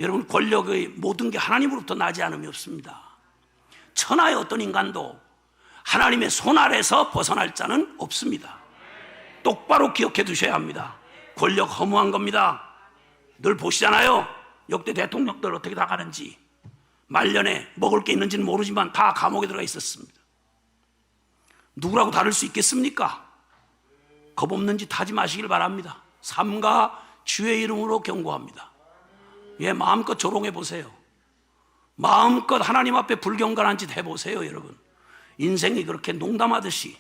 여러분, 권력의 모든 게 하나님으로부터 나지 않음이 없습니다. 천하의 어떤 인간도 하나님의 손 아래서 벗어날 자는 없습니다. 똑바로 기억해 두셔야 합니다. 권력 허무한 겁니다. 늘 보시잖아요. 역대 대통령들 어떻게 다 가는지. 말년에 먹을 게 있는지는 모르지만 다 감옥에 들어가 있었습니다. 누구라고 다를 수 있겠습니까? 겁 없는 짓 하지 마시길 바랍니다. 삼가 주의 이름으로 경고합니다. 예, 마음껏 조롱해 보세요. 마음껏 하나님 앞에 불경건한 짓 해보세요. 여러분, 인생이 그렇게 농담하듯이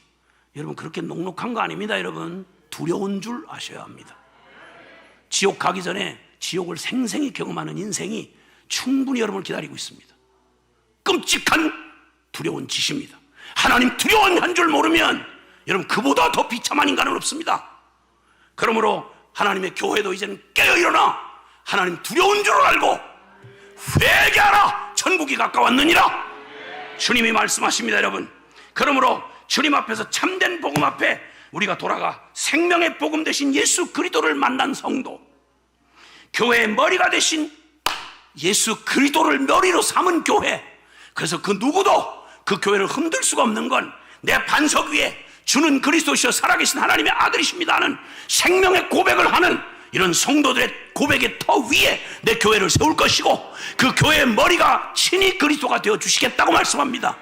여러분 그렇게 녹록한 거 아닙니다. 여러분, 두려운 줄 아셔야 합니다. 지옥 가기 전에 지옥을 생생히 경험하는 인생이 충분히 여러분을 기다리고 있습니다. 끔찍한 두려운 짓입니다. 하나님 두려워한 줄 모르면 여러분 그보다 더 비참한 인간은 없습니다. 그러므로 하나님의 교회도 이제는 깨어 일어나 하나님 두려운 줄 알고 회개하라, 천국이 가까웠느니라 주님이 말씀하십니다. 여러분, 그러므로 주님 앞에서 참된 복음 앞에 우리가 돌아가 생명의 복음 되신 예수 그리스도를 만난 성도, 교회의 머리가 되신 예수 그리스도를 머리로 삼은 교회, 그래서 그 누구도 그 교회를 흔들 수가 없는 건 내 반석 위에 주는 그리스도시여 살아계신 하나님의 아들이십니다 하는 생명의 고백을 하는 이런 성도들의 고백의 터 위에 내 교회를 세울 것이고, 그 교회의 머리가 친히 그리스도가 되어 주시겠다고 말씀합니다.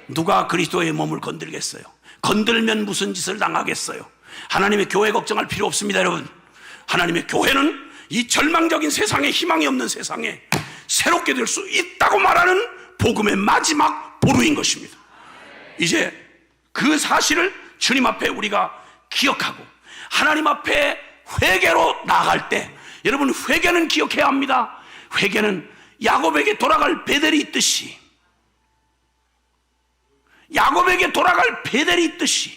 누가 그리스도의 몸을 건들겠어요? 건들면 무슨 짓을 당하겠어요? 하나님의 교회 걱정할 필요 없습니다, 여러분. 하나님의 교회는 이 절망적인 세상에, 희망이 없는 세상에 새롭게 될 수 있다고 말하는 복음의 마지막 보루인 것입니다. 이제 그 사실을 주님 앞에 우리가 기억하고 하나님 앞에 회개로 나아갈 때, 여러분, 회개는 기억해야 합니다. 회개는 야곱에게 돌아갈 베델이 있듯이, 야곱에게 돌아갈 베델이 있듯이,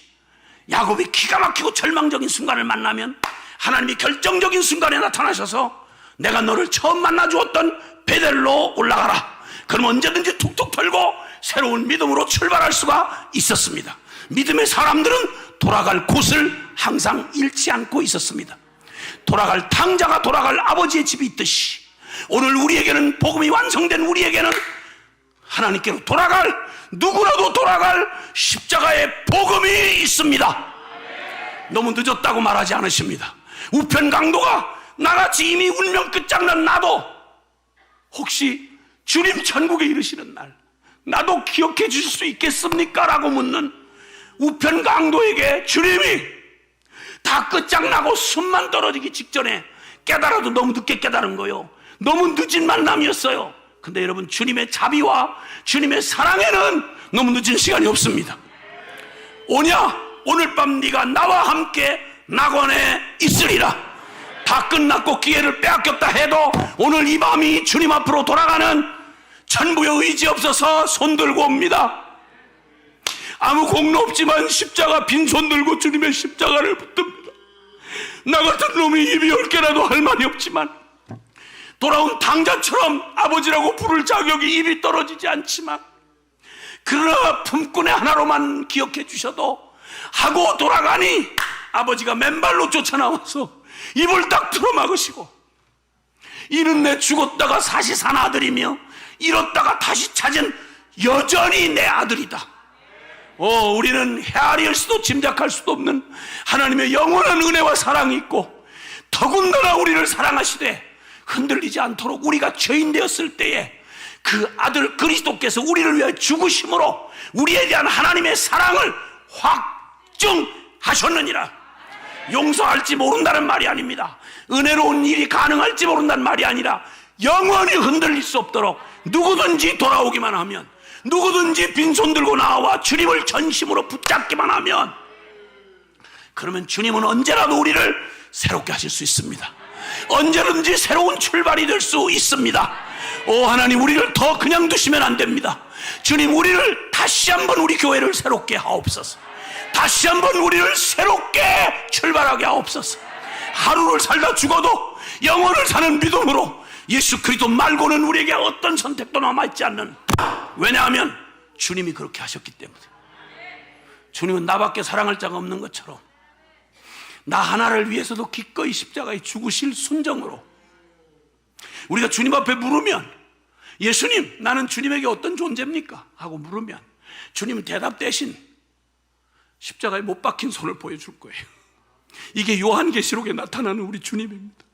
야곱이 기가 막히고 절망적인 순간을 만나면 하나님이 결정적인 순간에 나타나셔서 내가 너를 처음 만나 주었던 베델로 올라가라. 그럼 언제든지 툭툭 털고 새로운 믿음으로 출발할 수가 있었습니다. 믿음의 사람들은 돌아갈 곳을 항상 잃지 않고 있었습니다. 돌아갈 탕자가 돌아갈 아버지의 집이 있듯이, 오늘 우리에게는, 복음이 완성된 우리에게는 하나님께로 돌아갈, 누구라도 돌아갈 십자가의 복음이 있습니다. 너무 늦었다고 말하지 않으십니다. 우편 강도가 나같이 이미 운명 끝장난 나도 혹시 주님 천국에 이르시는 날 나도 기억해 주실 수 있겠습니까? 라고 묻는 우편 강도에게 주님이 다 끝장나고 숨만 떨어지기 직전에 깨달아도 너무 늦게 깨달은 거요. 너무 늦은 만남이었어요. 근데 여러분, 주님의 자비와 주님의 사랑에는 너무 늦은 시간이 없습니다. 오냐? 오늘 밤 네가 나와 함께 낙원에 있으리라. 다 끝났고 기회를 빼앗겼다 해도 오늘 이 밤이 주님 앞으로 돌아가는 천부의 의지 없어서 손 들고 옵니다. 아무 공로 없지만 십자가 빈손 들고 주님의 십자가를 붙듭니다. 나 같은 놈이 입이 10개라도 할 말이 없지만, 돌아온 탕자처럼 아버지라고 부를 자격이 입이 떨어지지 않지만, 그러나 품꾼의 하나로만 기억해 주셔도 하고 돌아가니 아버지가 맨발로 쫓아나와서 입을 딱 틀어막으시고, 이는 내 죽었다가 다시 산 아들이며 잃었다가 다시 찾은 여전히 내 아들이다. 우리는 헤아릴 수도 짐작할 수도 없는 하나님의 영원한 은혜와 사랑이 있고, 더군다나 우리를 사랑하시되 흔들리지 않도록 우리가 죄인 되었을 때에 그 아들 그리스도께서 우리를 위해 죽으심으로 우리에 대한 하나님의 사랑을 확증하셨느니라. 용서할지 모른다는 말이 아닙니다. 은혜로운 일이 가능할지 모른다는 말이 아니라, 영원히 흔들릴 수 없도록 누구든지 돌아오기만 하면, 누구든지 빈손 들고 나와 주님을 전심으로 붙잡기만 하면, 그러면 주님은 언제라도 우리를 새롭게 하실 수 있습니다. 언제든지 새로운 출발이 될 수 있습니다. 하나님, 우리를 더 그냥 두시면 안 됩니다. 주님, 우리를 다시 한번, 우리 교회를 새롭게 하옵소서. 다시 한번 우리를 새롭게 출발하게 하옵소서. 하루를 살다 죽어도 영원을 사는 믿음으로 예수 그리스도 말고는 우리에게 어떤 선택도 남아있지 않는, 왜냐하면 주님이 그렇게 하셨기 때문에. 주님은 나밖에 사랑할 자가 없는 것처럼 나 하나를 위해서도 기꺼이 십자가에 죽으실 순정으로, 우리가 주님 앞에 물으면, 예수님, 나는 주님에게 어떤 존재입니까? 하고 물으면 주님은 대답 대신 십자가에 못 박힌 손을 보여줄 거예요. 이게 요한계시록에 나타나는 우리 주님입니다.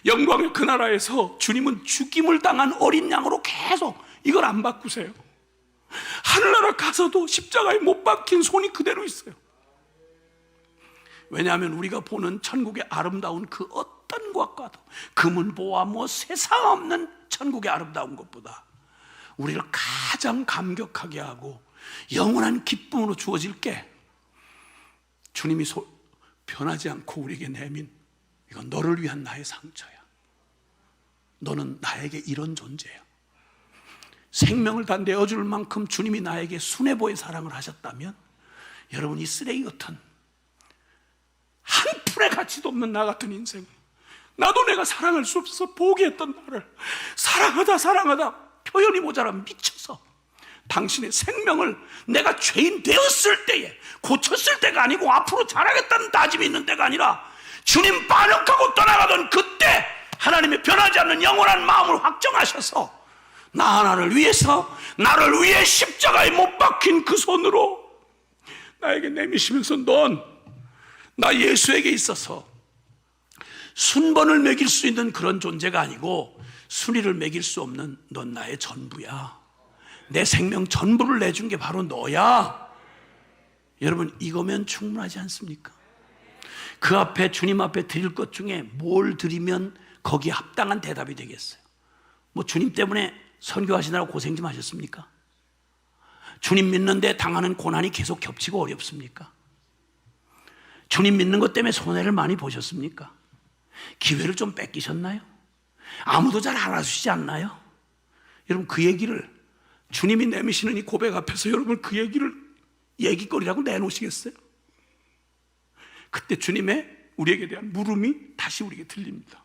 영광의 그 나라에서 주님은 죽임을 당한 어린 양으로 계속 이걸 안 바꾸세요. 하늘나라 가서도 십자가에 못 박힌 손이 그대로 있어요. 왜냐하면 우리가 보는 천국의 아름다운 그 어떤 것과도, 금은보화 세상 없는 천국의 아름다운 것보다 우리를 가장 감격하게 하고 영원한 기쁨으로 주어질 게, 주님이 변하지 않고 우리에게 내민, 이건 너를 위한 나의 상처야. 너는 나에게 이런 존재야. 생명을 다 내어줄 만큼 주님이 나에게 순애보의 사랑을 하셨다면, 여러분, 이 쓰레기 같은 한 푼의 가치도 없는 나 같은 인생, 나도 내가 사랑할 수 없어서 포기했던 나를 사랑하다 표현이 모자라 미쳐서 당신의 생명을 내가 죄인 되었을 때에, 고쳤을 때가 아니고 앞으로 잘하겠다는 다짐이 있는 때가 아니라 주님 반역하고 떠나가던 그때 하나님의 변하지 않는 영원한 마음을 확정하셔서 나 하나를 위해서, 나를 위해 십자가에 못 박힌 그 손으로 나에게 내미시면서 넌 나 예수에게 있어서 순번을 매길 수 있는 그런 존재가 아니고 순위를 매길 수 없는 넌 나의 전부야. 내 생명 전부를 내준 게 바로 너야. 여러분, 이거면 충분하지 않습니까? 그 앞에, 주님 앞에 드릴 것 중에 뭘 드리면 거기에 합당한 대답이 되겠어요? 뭐 주님 때문에 선교하시느라고 고생 좀 하셨습니까? 주님 믿는데 당하는 고난이 계속 겹치고 어렵습니까? 주님 믿는 것 때문에 손해를 많이 보셨습니까? 기회를 좀 뺏기셨나요? 아무도 잘 알아주시지 않나요? 여러분, 그 얘기를, 주님이 내미시는 이 고백 앞에서 여러분 그 얘기를 얘기거리라고 내놓으시겠어요? 그때 주님의 우리에게 대한 물음이 다시 우리에게 들립니다.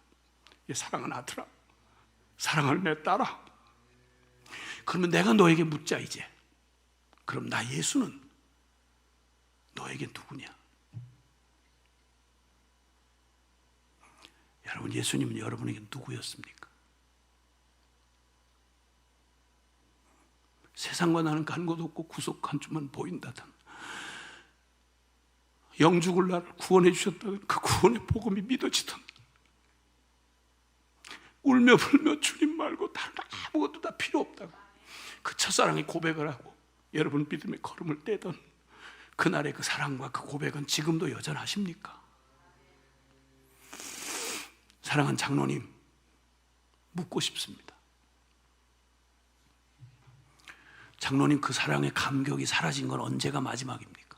사랑하는 아들아, 사랑하는 내 딸아, 그러면 내가 너에게 묻자 이제. 그럼 나 예수는 너에게 누구냐? 여러분, 예수님은 여러분에게 누구였습니까? 세상과 나는 간 곳 없고 구속 한 줄만 보인다던, 영죽을 나를 구원해 주셨다던 그 구원의 복음이 믿어지던, 울며 불며 주님 말고 다른 아무것도 다 필요 없다고 그 첫사랑의 고백을 하고 여러분 믿음의 걸음을 떼던 그날의 그 사랑과 그 고백은 지금도 여전하십니까? 사랑하는 장로님, 묻고 싶습니다. 장로님, 그 사랑의 감격이 사라진 건 언제가 마지막입니까?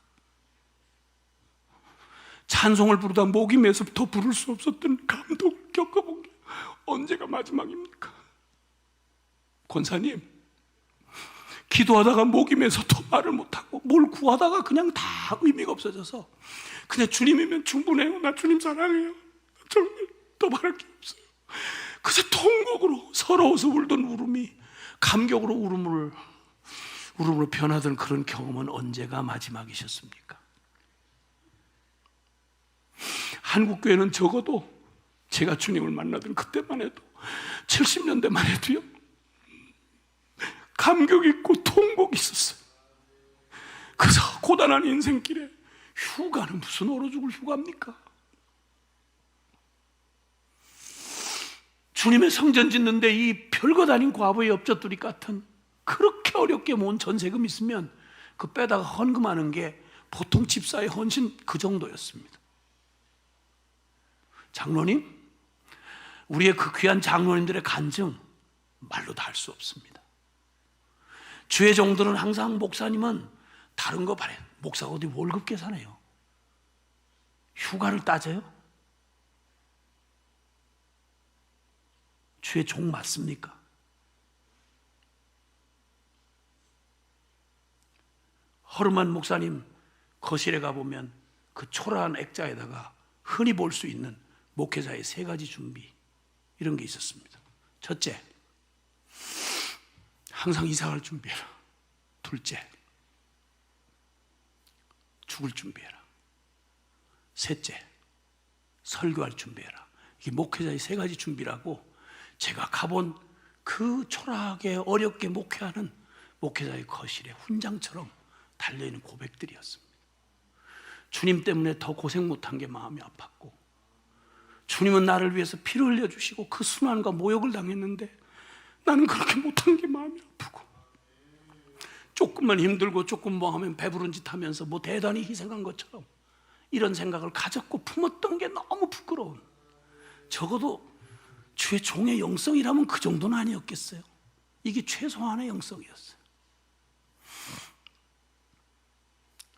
찬송을 부르다 목이 메서 더 부를 수 없었던 감동을 겪어본 게 언제가 마지막입니까? 권사님, 기도하다가 목이 메서 더 말을 못하고 뭘 구하다가 그냥 다 의미가 없어져서 그냥 주님이면 충분해요, 나 주님 사랑해요, 정말 더 말할 게 없어요. 그래서 통곡으로 서러워서 울던 울음이 감격으로 울음으로 변하던 그런 경험은 언제가 마지막이셨습니까? 한국교회는 적어도 제가 주님을 만나던 그때만 해도 70년대만 해도요, 감격 있고 통곡이 있었어요. 그래서 고단한 인생길에 휴가는 무슨 얼어 죽을 휴가입니까? 주님의 성전 짓는데 이 별것 아닌 과부의 엽젖두리 같은 그렇게 어렵게 모은 전세금 있으면 그 빼다가 헌금하는 게 보통 집사의 헌신 그 정도였습니다. 장로님, 우리의 그 귀한 장로님들의 간증 말로 다 할 수 없습니다. 주의 종들은 항상 목사님은 다른 거 바래. 목사가 어디 월급 계산해요? 휴가를 따져요? 주의 종 맞습니까? 허름한 목사님 거실에 가보면 그 초라한 액자에다가 흔히 볼 수 있는 목회자의 3가지 준비, 이런 게 있었습니다. 첫째, 항상 이사갈 준비해라. 둘째, 죽을 준비해라. 셋째, 설교할 준비해라. 이게 목회자의 3가지 준비라고 제가 가본 그 초라하게 어렵게 목회하는 목회자의 거실에 훈장처럼 달려있는 고백들이었습니다. 주님 때문에 더 고생 못한 게 마음이 아팠고, 주님은 나를 위해서 피를 흘려주시고 그 순환과 모욕을 당했는데 나는 그렇게 못한 게 마음이 아프고, 조금만 힘들고 조금 뭐 하면 배부른 짓 하면서 뭐 대단히 희생한 것처럼 이런 생각을 가졌고 품었던 게 너무 부끄러운, 적어도 주의 종의 영성이라면 그 정도는 아니었겠어요? 이게 최소한의 영성이었어요.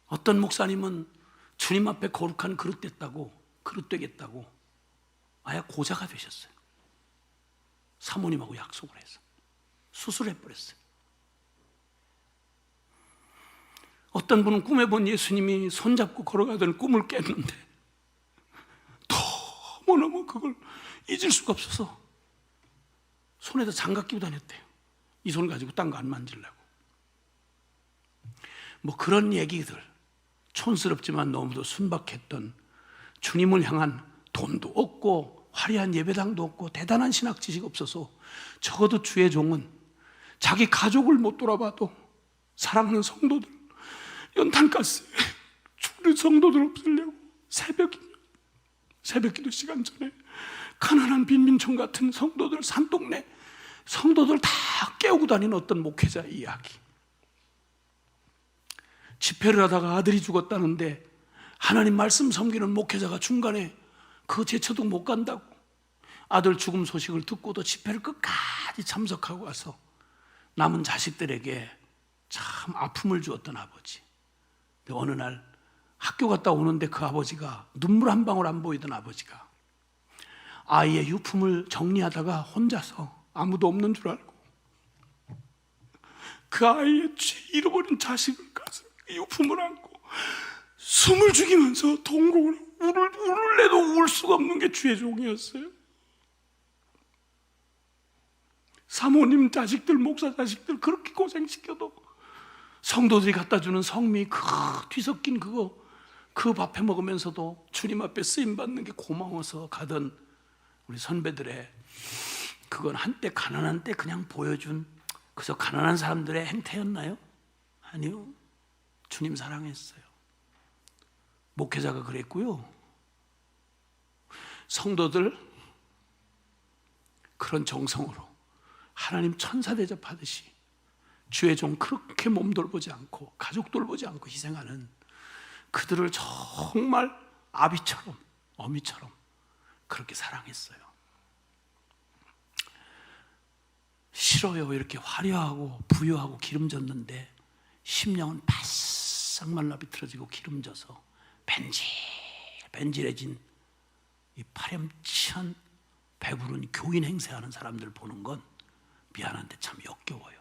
어떤 목사님은 주님 앞에 거룩한 그릇 되겠다고 아예 고자가 되셨어요. 사모님하고 약속을 해서 수술해버렸어요. 어떤 분은 꿈에 본 예수님이 손잡고 걸어가던 꿈을 깼는데 너무너무 그걸 잊을 수가 없어서 손에다 장갑 끼고 다녔대요. 이 손 가지고 딴 거 안 만지려고. 뭐 그런 얘기들, 촌스럽지만 너무도 순박했던 주님을 향한 돈도 없고 화려한 예배당도 없고 대단한 신학 지식 없어서 적어도 주의 종은 자기 가족을 못 돌아봐도 사랑하는 성도들, 연탄가스에 죽는 성도들 없으려고 새벽기도 시간 전에 가난한 빈민촌 같은 성도들, 산동네 성도들 다 깨우고 다니는 어떤 목회자의 이야기. 집회를 하다가 아들이 죽었다는데 하나님 말씀 섬기는 목회자가 중간에 그 제쳐도 못 간다고 아들 죽음 소식을 듣고도 집회를 끝까지 참석하고 와서 남은 자식들에게 참 아픔을 주었던 아버지. 근데 어느 날 학교 갔다 오는데 그 아버지가 눈물 한 방울 안 보이던 아버지가 아이의 유품을 정리하다가 혼자서 아무도 없는 줄 알고 그 아이의 잃어버린 자식을 가슴에 유품을 안고 숨을 죽이면서 동공을 울래도 울 수가 없는 게 주의 종이었어요. 사모님 자식들, 목사 자식들 그렇게 고생시켜도 성도들이 갖다 주는 성미 그 뒤섞인 그거 그 밥해 먹으면서도 주님 앞에 쓰임 받는 게 고마워서 가던 우리 선배들의 그건 한때 가난한 때 그냥 보여준 그저 가난한 사람들의 행태였나요? 아니요. 주님 사랑했어요. 목회자가 그랬고요. 성도들 그런 정성으로 하나님 천사 대접하듯이 주의 종 그렇게 몸 돌보지 않고 가족 돌보지 않고 희생하는 그들을 정말 아비처럼 어미처럼 그렇게 사랑했어요. 싫어요. 이렇게 화려하고 부유하고 기름졌는데 심령은 바싹 말라 비틀어지고 기름져서 벤질해진 이 파렴치한 배부른 교인 행세하는 사람들 보는 건 미안한데 참 역겨워요.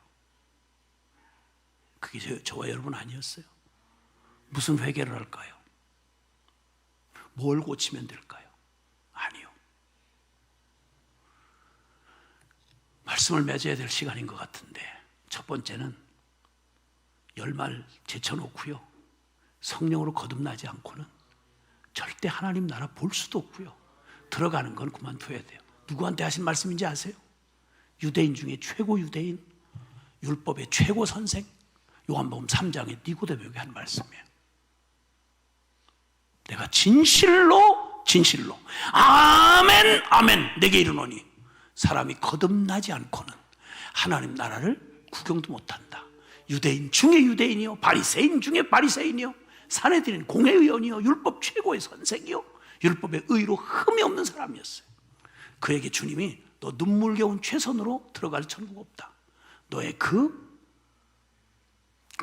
그게 저와 여러분 아니었어요? 무슨 회개를 할까요? 뭘 고치면 될까요? 아니요. 말씀을 맺어야 될 시간인 것 같은데 첫 번째는 열말 제쳐놓고요, 성령으로 거듭나지 않고는 절대 하나님 나라 볼 수도 없고요, 들어가는 건 그만둬야 돼요. 누구한테 하신 말씀인지 아세요? 유대인 중에 최고 유대인, 율법의 최고 선생, 요한복음 3장에 니고데모에게 한 말씀이에요. 내가 진실로 아멘 아멘 내게 이르노니 사람이 거듭나지 않고는 하나님 나라를 구경도 못한다. 유대인 중에 유대인이요, 바리새인 중에 바리새인이요, 사내들인 공회의원이요, 율법 최고의 선생이요, 율법의 의로 흠이 없는 사람이었어요. 그에게 주님이 너 눈물겨운 최선으로 들어갈 천국 없다. 너의 그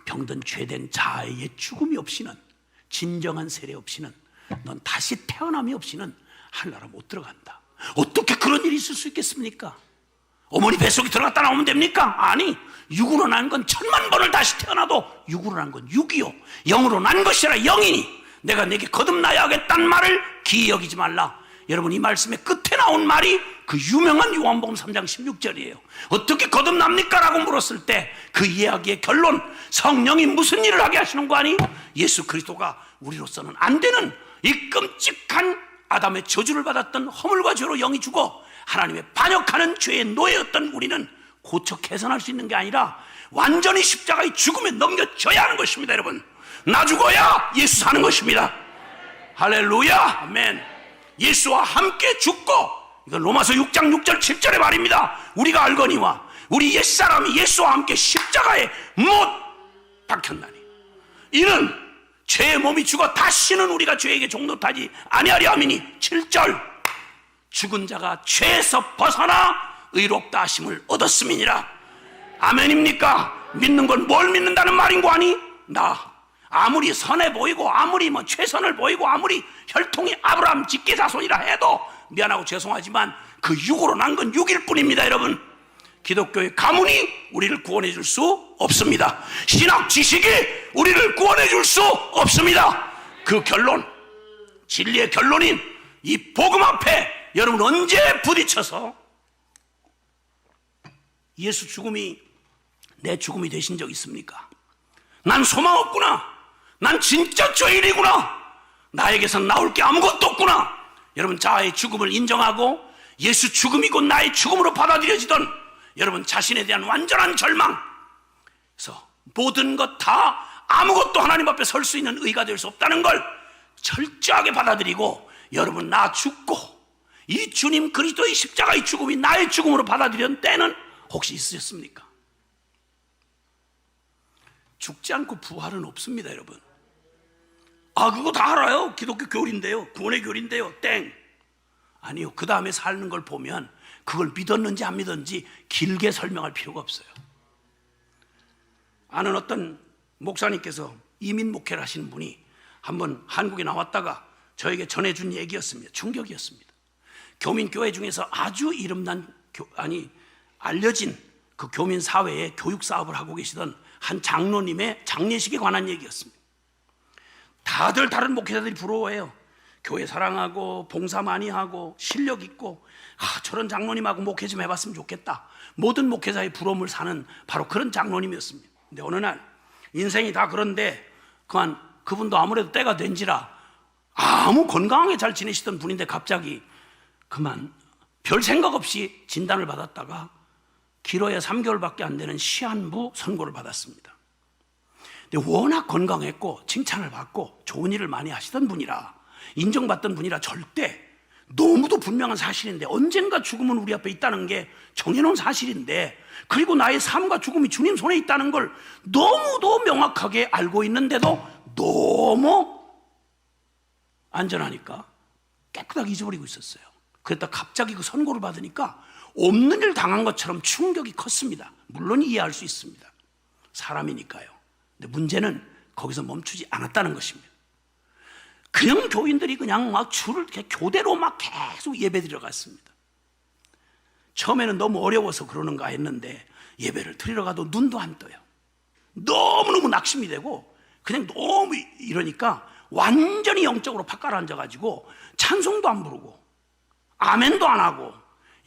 병든 죄된 자아의 죽음이 없이는, 진정한 세례 없이는, 넌 다시 태어남이 없이는 하늘나라 못 들어간다. 어떻게 그런 일이 있을 수 있겠습니까? 어머니 뱃속에 들어갔다 나오면 됩니까? 아니, 육으로 난 건 1000만 번을 다시 태어나도 육으로 난 건 육이요, 영으로 난 것이라 영이니 내가 내게 거듭나야 하겠다는 말을 기이 여기지 말라. 여러분, 이 말씀의 끝에 나온 말이 그 유명한 요한복음 3장 16절이에요. 어떻게 거듭납니까? 라고 물었을 때 그 이야기의 결론, 성령이 무슨 일을 하게 하시는 거 아니? 예수 그리스도가 우리로서는 안 되는 이 끔찍한 아담의 저주를 받았던 허물과 죄로 영이 죽어 하나님의 반역하는 죄의 노예였던 우리는 고쳐 개선할 수 있는 게 아니라 완전히 십자가의 죽음에 넘겨져야 하는 것입니다. 여러분, 나 죽어야 예수 사는 것입니다. 할렐루야, 아멘. 예수와 함께 죽고, 이건 로마서 6장 6절 7절의 말입니다. 우리가 알거니와 우리 옛사람이 예수와 함께 십자가에 못 박혔나니 이는 죄의 몸이 죽어 다시는 우리가 죄에게 종노하지 아니하려 함이니 7절 죽은 자가 죄에서 벗어나 의롭다 하심을 얻었음이니라. 아멘입니까? 믿는 건 뭘 믿는다는 말인 거 아니? 나 아무리 선해 보이고 아무리 최선을 보이고 아무리 혈통이 아브라함 직계 자손이라 해도 미안하고 죄송하지만 그 육으로 난 건 육일 뿐입니다. 여러분, 기독교의 가문이 우리를 구원해 줄 수 없습니다. 신학 지식이 우리를 구원해 줄 수 없습니다. 그 결론, 진리의 결론인 이 복음 앞에 여러분 언제 부딪혀서 예수 죽음이 내 죽음이 되신 적 있습니까? 난 소망 없구나. 난 진짜 죄인이구나. 나에게서 나올 게 아무것도 없구나. 여러분, 자아의 죽음을 인정하고 예수 죽음이 곧 나의 죽음으로 받아들여지던 여러분 자신에 대한 완전한 절망, 그래서 모든 것 다 아무것도 하나님 앞에 설 수 있는 의가 될 수 없다는 걸 철저하게 받아들이고, 여러분, 나 죽고 이 주님 그리스도의 십자가의 죽음이 나의 죽음으로 받아들이는 때는 혹시 있으셨습니까? 죽지 않고 부활은 없습니다, 여러분. 그거 다 알아요. 기독교 교리인데요, 구원의 교리인데요. 땡. 아니요. 그 다음에 사는 걸 보면 그걸 믿었는지 안 믿었는지 길게 설명할 필요가 없어요. 아는 어떤 목사님께서 이민 목회를 하시는 분이 한번 한국에 나왔다가 저에게 전해준 얘기였습니다. 충격이었습니다. 교민교회 중에서 아주 이름난, 알려진 그 교민 사회에 교육 사업을 하고 계시던 한 장로님의 장례식에 관한 얘기였습니다. 다들 다른 목회자들이 부러워해요. 교회 사랑하고 봉사 많이 하고 실력 있고, 저런 장로님하고 목회 좀 해봤으면 좋겠다. 모든 목회자의 부러움을 사는 바로 그런 장로님이었습니다. 근데 어느 날 인생이 다 그런데 그분도 아무래도 때가 된지라 아무 건강하게 잘 지내시던 분인데 갑자기 별 생각 없이 진단을 받았다가 길어야 3개월밖에 안 되는 시한부 선고를 받았습니다. 근데 워낙 건강했고 칭찬을 받고 좋은 일을 많이 하시던 분이라, 인정받던 분이라 절대, 너무도 분명한 사실인데, 언젠가 죽음은 우리 앞에 있다는 게 정해놓은 사실인데, 그리고 나의 삶과 죽음이 주님 손에 있다는 걸 너무도 명확하게 알고 있는데도 너무 안전하니까 깨끗하게 잊어버리고 있었어요. 그랬다 갑자기 그 선고를 받으니까 없는 일 당한 것처럼 충격이 컸습니다. 물론 이해할 수 있습니다. 사람이니까요. 근데 문제는 거기서 멈추지 않았다는 것입니다. 그냥 교인들이 그냥 막 줄을 교대로 막 계속 예배 드려 갔습니다. 처음에는 너무 어려워서 그러는가 했는데 예배를 드리러 가도 눈도 안 떠요. 너무너무 낙심이 되고 그냥 너무 이러니까 완전히 영적으로 팍 가라앉아가지고 찬송도 안 부르고 아멘도 안 하고,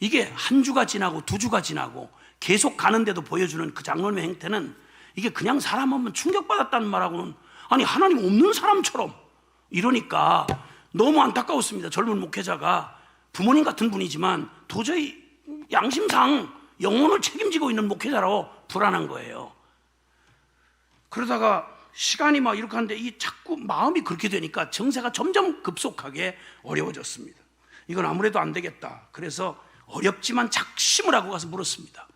이게 한 주가 지나고 두 주가 지나고 계속 가는데도 보여주는 그 장로님의 행태는, 이게 그냥 사람 한번 충격받았다는 말하고는 하나님 없는 사람처럼 이러니까 너무 안타까웠습니다. 젊은 목회자가 부모님 같은 분이지만 도저히 양심상 영혼을 책임지고 있는 목회자라고 불안한 거예요. 그러다가 시간이 막 이렇게 하는데 이 자꾸 마음이 그렇게 되니까 정세가 점점 급속하게 어려워졌습니다. 이건 아무래도 안 되겠다. 그래서 어렵지만 작심을 하고 가서 물었습니다.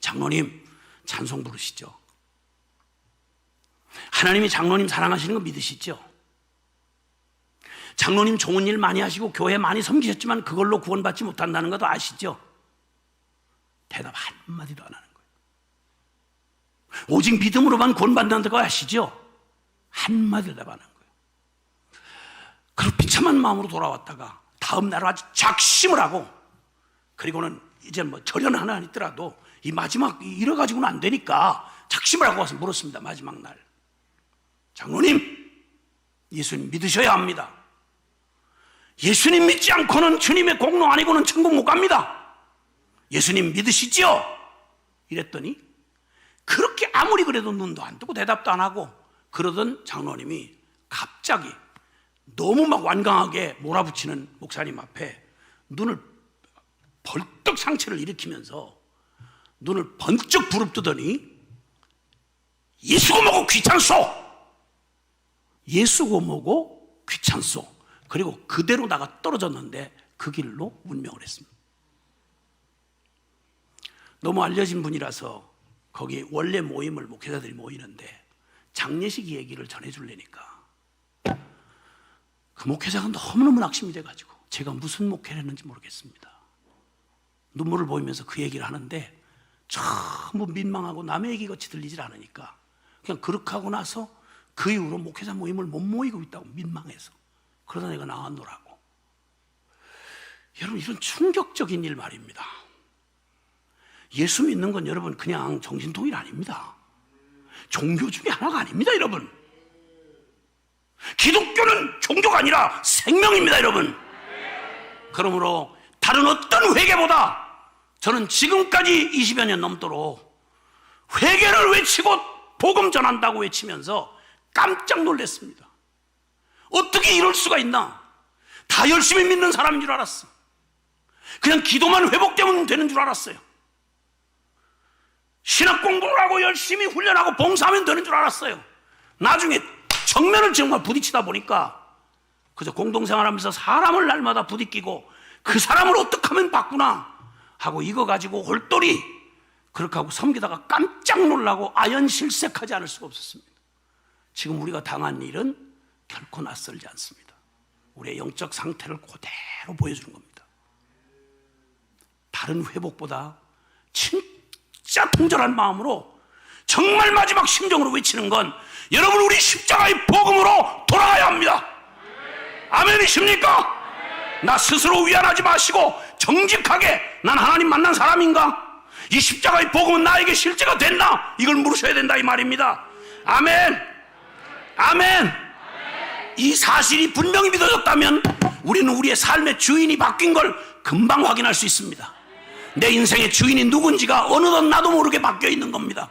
장로님, 찬송 부르시죠? 하나님이 장로님 사랑하시는 거 믿으시죠? 장로님 좋은 일 많이 하시고 교회 많이 섬기셨지만 그걸로 구원받지 못한다는 것도 아시죠? 대답 한마디도 안 하는 거예요. 오직 믿음으로만 구원받는다는 거 아시죠? 한마디도 대답 안 하는 거예요. 그리고 비참한 마음으로 돌아왔다가 다음 날 아주 작심을 하고, 그리고는 이제 절연 하나 있더라도 이 마지막 이래가지고는 안 되니까 작심을 하고 와서 물었습니다. 마지막 날, 장로님, 예수님 믿으셔야 합니다. 예수님 믿지 않고는 주님의 공로 아니고는 천국 못 갑니다. 예수님 믿으시지요? 이랬더니 그렇게 아무리 그래도 눈도 안 뜨고 대답도 안 하고 그러던 장로님이 갑자기 너무 막 완강하게 몰아붙이는 목사님 앞에 눈을 벌떡 상체를 일으키면서 눈을 번쩍 부릅뜨더니 예수고 뭐고 귀찮소! 예수고 뭐고 귀찮소! 그리고 그대로 나가 떨어졌는데 그 길로 운명을 했습니다. 너무 알려진 분이라서 거기 원래 모임을 목회자들이 모이는데 장례식 얘기를 전해주려니까 그 목회자가 너무너무 낙심이 돼가지고 제가 무슨 목회를 했는지 모르겠습니다. 눈물을 보이면서 그 얘기를 하는데 전부 민망하고 남의 얘기 같이 들리질 않으니까 그냥 그렇게 하고 나서 그 이후로 목회자 모임을 못 모이고 있다고 민망해서 그러다 내가 나왔노라고. 여러분, 이런 충격적인 일 말입니다. 예수 믿는 건 여러분 그냥 정신통일 아닙니다. 종교 중에 하나가 아닙니다, 여러분. 기독교는 종교가 아니라 생명입니다, 여러분. 그러므로 다른 어떤 회개보다 저는 지금까지 20여 년 넘도록 회개를 외치고 복음 전한다고 외치면서 깜짝 놀랐습니다. 어떻게 이럴 수가 있나? 다 열심히 믿는 사람인 줄 알았어. 그냥 기도만 회복되면 되는 줄 알았어요. 신학 공부를 하고 열심히 훈련하고 봉사하면 되는 줄 알았어요. 나중에 정면을 정말 부딪히다 보니까 그저 공동생활하면서 사람을 날마다 부딪히고 그 사람을 어떻게 하면 바꾸나 하고 이거 가지고 홀똘히 그렇게 하고 섬기다가 깜짝 놀라고 아연실색하지 않을 수가 없었습니다. 지금 우리가 당한 일은 결코 낯설지 않습니다. 우리의 영적 상태를 그대로 보여주는 겁니다. 다른 회복보다 진짜 통절한 마음으로 정말 마지막 심정으로 외치는 건 여러분, 우리 십자가의 복음으로 돌아가야 합니다. 아멘이십니까? 나 스스로 위안하지 마시고 정직하게 난 하나님 만난 사람인가? 이 십자가의 복음은 나에게 실제가 됐나? 이걸 물으셔야 된다 이 말입니다. 아멘. 아멘. 이 사실이 분명히 믿어졌다면 우리는 우리의 삶의 주인이 바뀐 걸 금방 확인할 수 있습니다. 내 인생의 주인이 누군지가 어느덧 나도 모르게 바뀌어 있는 겁니다.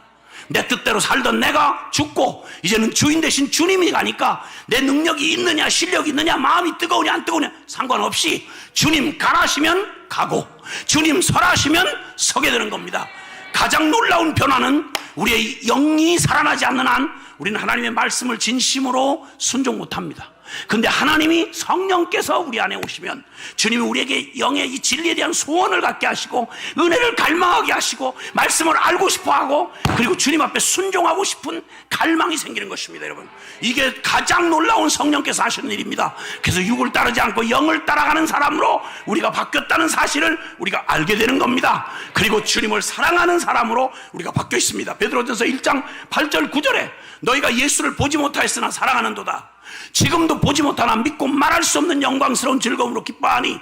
내 뜻대로 살던 내가 죽고 이제는 주인 대신 주님이 가니까 내 능력이 있느냐 실력이 있느냐 마음이 뜨거우냐 안 뜨거우냐 상관없이 주님 가라시면 가고 주님 서라시면 서게 되는 겁니다. 가장 놀라운 변화는 우리의 영이 살아나지 않는 한 우리는 하나님의 말씀을 진심으로 순종 못합니다. 근데 하나님이 성령께서 우리 안에 오시면 주님이 우리에게 영의 이 진리에 대한 소원을 갖게 하시고 은혜를 갈망하게 하시고 말씀을 알고 싶어하고 그리고 주님 앞에 순종하고 싶은 갈망이 생기는 것입니다. 여러분, 이게 가장 놀라운 성령께서 하시는 일입니다. 그래서 육을 따르지 않고 영을 따라가는 사람으로 우리가 바뀌었다는 사실을 우리가 알게 되는 겁니다. 그리고 주님을 사랑하는 사람으로 우리가 바뀌어 있습니다. 베드로전서 1장 8절 9절에 너희가 예수를 보지 못하였으나 사랑하는도다. 지금도 보지 못하나 믿고 말할 수 없는 영광스러운 즐거움으로 기뻐하니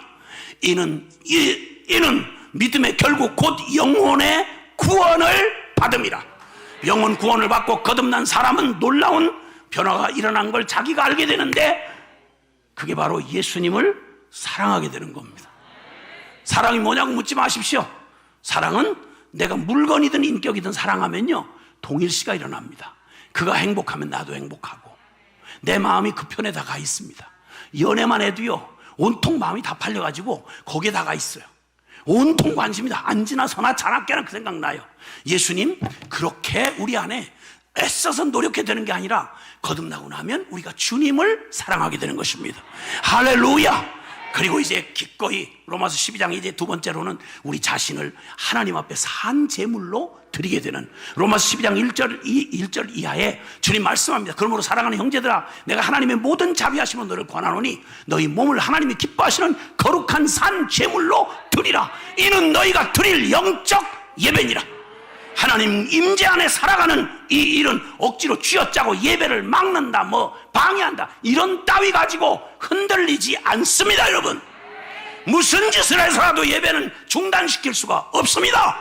이는 믿음의 결국 곧 영혼의 구원을 받음이라. 영혼 구원을 받고 거듭난 사람은 놀라운 변화가 일어난 걸 자기가 알게 되는데 그게 바로 예수님을 사랑하게 되는 겁니다. 사랑이 뭐냐고 묻지 마십시오. 사랑은 내가 물건이든 인격이든 사랑하면요 동일시가 일어납니다. 그가 행복하면 나도 행복하고 내 마음이 그 편에 다 가 있습니다. 연애만 해도요 온통 마음이 다 팔려가지고 거기에 다 가 있어요. 온통 관심이 다 앉으나 서나 자나깨나 그 생각나요. 예수님 그렇게 우리 안에 애써서 노력해야 되는 게 아니라 거듭나고 나면 우리가 주님을 사랑하게 되는 것입니다. 할렐루야. 그리고 이제 기꺼이 로마서 12장 이제 두 번째로는 우리 자신을 하나님 앞에 산 제물로 드리게 되는 로마서 12장 1절 이하에 주님 말씀합니다. 그러므로 사랑하는 형제들아 내가 하나님의 모든 자비하심으로 너를 권하노니 너희 몸을 하나님이 기뻐하시는 거룩한 산 제물로 드리라. 이는 너희가 드릴 영적 예배니라. 하나님 임재 안에 살아가는 이 일은 억지로 쥐어짜고 예배를 막는다 뭐 방해한다 이런 따위 가지고 흔들리지 않습니다. 여러분, 무슨 짓을 해서라도 예배는 중단시킬 수가 없습니다.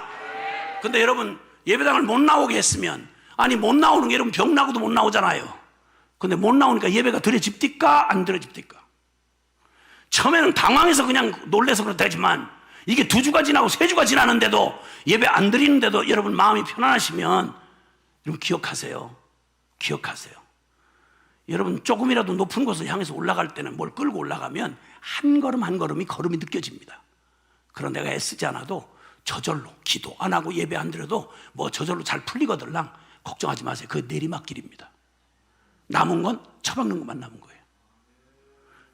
근데 여러분, 예배당을 못 나오게 했으면 아니 못 나오는 게 여러분 병나고도 못 나오잖아요. 근데 못 나오니까 예배가 드려집니까 안 드려집니까? 처음에는 당황해서 그냥 놀래서 그렇다지만 이게 2주가 지나고 3주가 지나는데도 예배 안 드리는데도 여러분 마음이 편안하시면 여러분 기억하세요. 여러분 조금이라도 높은 곳을 향해서 올라갈 때는 뭘 끌고 올라가면 한 걸음 한 걸음이 걸음이 느껴집니다. 그런 내가 애쓰지 않아도 저절로 기도 안 하고 예배 안 드려도 뭐 저절로 잘 풀리거들랑 걱정하지 마세요. 그 내리막길입니다. 남은 건 처박는 것만 남은 거예요.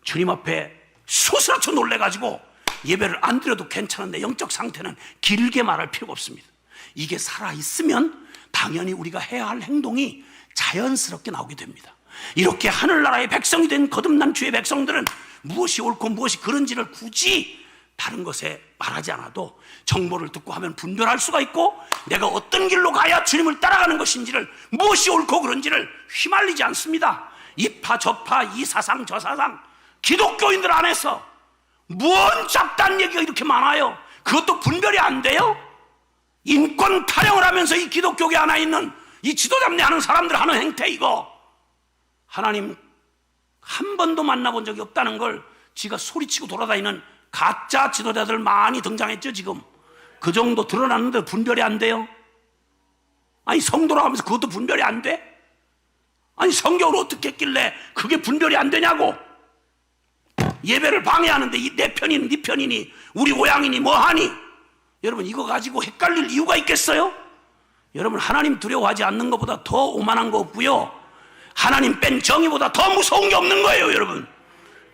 주님 앞에 수스라쳐 놀래가지고 예배를 안 드려도 괜찮은데 영적 상태는 길게 말할 필요가 없습니다. 이게 살아있으면 당연히 우리가 해야 할 행동이 자연스럽게 나오게 됩니다. 이렇게 하늘나라의 백성이 된 거듭난 주의 백성들은 무엇이 옳고 무엇이 그런지를 굳이 다른 것에 말하지 않아도 정보를 듣고 하면 분별할 수가 있고 내가 어떤 길로 가야 주님을 따라가는 것인지를 무엇이 옳고 그런지를 휘말리지 않습니다. 이파 저파 이 사상 저 사상 기독교인들 안에서 뭔 잡다한 얘기가 이렇게 많아요. 그것도 분별이 안 돼요? 인권 타령을 하면서 이 기독교계 하나 있는 이 지도잡내 하는 사람들 하는 행태 이거 하나님 한 번도 만나본 적이 없다는 걸 지가 소리치고 돌아다니는 가짜 지도자들 많이 등장했죠. 지금 그 정도 드러났는데 분별이 안 돼요. 아니 성도라고 하면서 그것도 분별이 안 돼? 아니 성경을 어떻게 했길래 그게 분별이 안 되냐고. 예배를 방해하는데 이 내 편이니 네 편이니 우리 고향이니 뭐하니. 여러분 이거 가지고 헷갈릴 이유가 있겠어요? 여러분 하나님 두려워하지 않는 것보다 더 오만한 거 없고요, 하나님 뺀 정의보다 더 무서운 게 없는 거예요. 여러분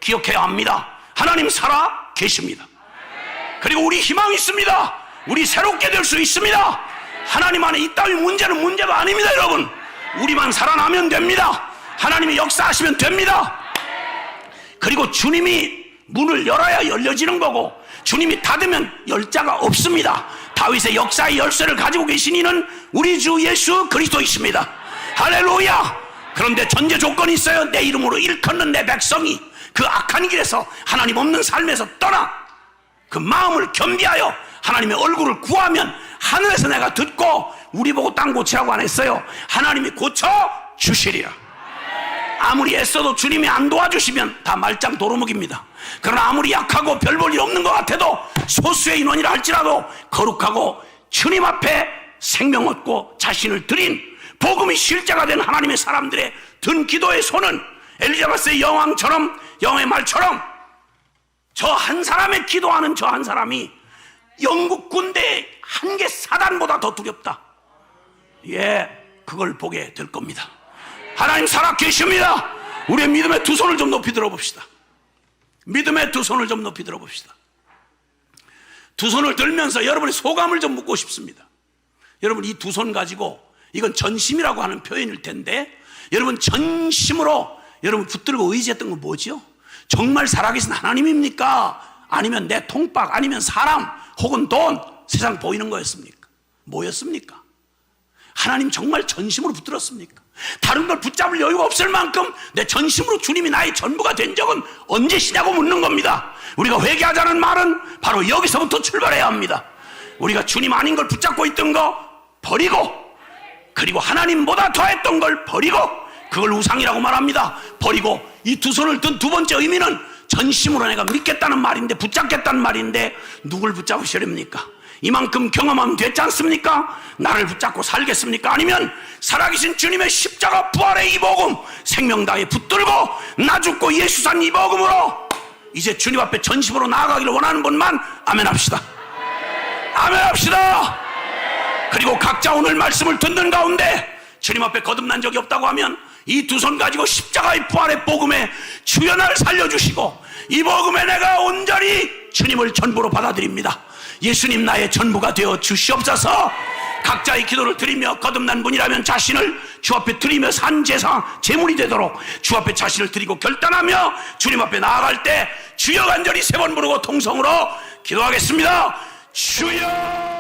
기억해야 합니다. 하나님 살아 계십니다. 그리고 우리 희망이 있습니다. 우리 새롭게 될 수 있습니다. 하나님 안에 이 따위 문제는 문제가 아닙니다. 여러분 우리만 살아나면 됩니다. 하나님이 역사하시면 됩니다. 그리고 주님이 문을 열어야 열려지는 거고 주님이 닫으면 열 자가 없습니다. 다윗의 역사의 열쇠를 가지고 계신 이는 우리 주 예수 그리스도이십니다. 할렐루야. 그런데 전제 조건이 있어요. 내 이름으로 일컫는 내 백성이 그 악한 길에서 하나님 없는 삶에서 떠나 그 마음을 겸비하여 하나님의 얼굴을 구하면 하늘에서 내가 듣고 우리 보고 땅 고치라고 안 했어요. 하나님이 고쳐 주시리라. 아무리 애써도 주님이 안 도와주시면 다 말짱 도루묵입니다. 그러나 아무리 약하고 별 볼 일 없는 것 같아도 소수의 인원이라 할지라도 거룩하고 주님 앞에 생명 얻고 자신을 드린 복음이 실제가 된 하나님의 사람들의 든 기도의 손은 엘리자베스의 여왕처럼, 여왕의 말처럼 저 한 사람의 기도하는 저 한 사람이 영국 군대의 한 개 사단보다 더 두렵다. 예, 그걸 보게 될 겁니다. 하나님 살아 계십니다. 우리의 믿음의 두 손을 좀 높이 들어봅시다. 믿음의 두 손을 좀 높이 들어봅시다. 두 손을 들면서 여러분의 소감을 좀 묻고 싶습니다. 여러분 이 두 손 가지고, 이건 전심이라고 하는 표현일 텐데, 여러분 전심으로 여러분 붙들고 의지했던 건 뭐죠? 정말 살아계신 하나님입니까? 아니면 내 통박, 아니면 사람, 혹은 돈, 세상 보이는 거였습니까? 뭐였습니까? 하나님 정말 전심으로 붙들었습니까? 다른 걸 붙잡을 여유가 없을 만큼 내 전심으로 주님이 나의 전부가 된 적은 언제시냐고 묻는 겁니다. 우리가 회개하자는 말은 바로 여기서부터 출발해야 합니다. 우리가 주님 아닌 걸 붙잡고 있던 거 버리고, 그리고 하나님보다 더했던 걸 버리고, 그걸 우상이라고 말합니다. 버리고, 이 두 손을 든 두 번째 의미는 전심으로 내가 믿겠다는 말인데, 붙잡겠다는 말인데, 누굴 붙잡으시렵니까? 이만큼 경험하면 됐지 않습니까? 나를 붙잡고 살겠습니까? 아니면 살아계신 주님의 십자가 부활의 이 복음, 생명다에 붙들고 나 죽고 예수 산 이 복음으로 이제 주님 앞에 전심으로 나아가기를 원하는 분만 아멘 합시다. 아멘 합시다. 그리고 각자 오늘 말씀을 듣는 가운데 주님 앞에 거듭난 적이 없다고 하면 이 두 손 가지고 십자가의 부활의 복음에 주여 나를 살려주시고 이 복음에 내가 온전히 주님을 전부로 받아들입니다. 예수님 나의 전부가 되어 주시옵소서. 각자의 기도를 드리며 거듭난 분이라면 자신을 주 앞에 드리며 산 제사 제물이 되도록 주 앞에 자신을 드리고 결단하며 주님 앞에 나아갈 때 주여 간절히 세 번 부르고 통성으로 기도하겠습니다. 주여.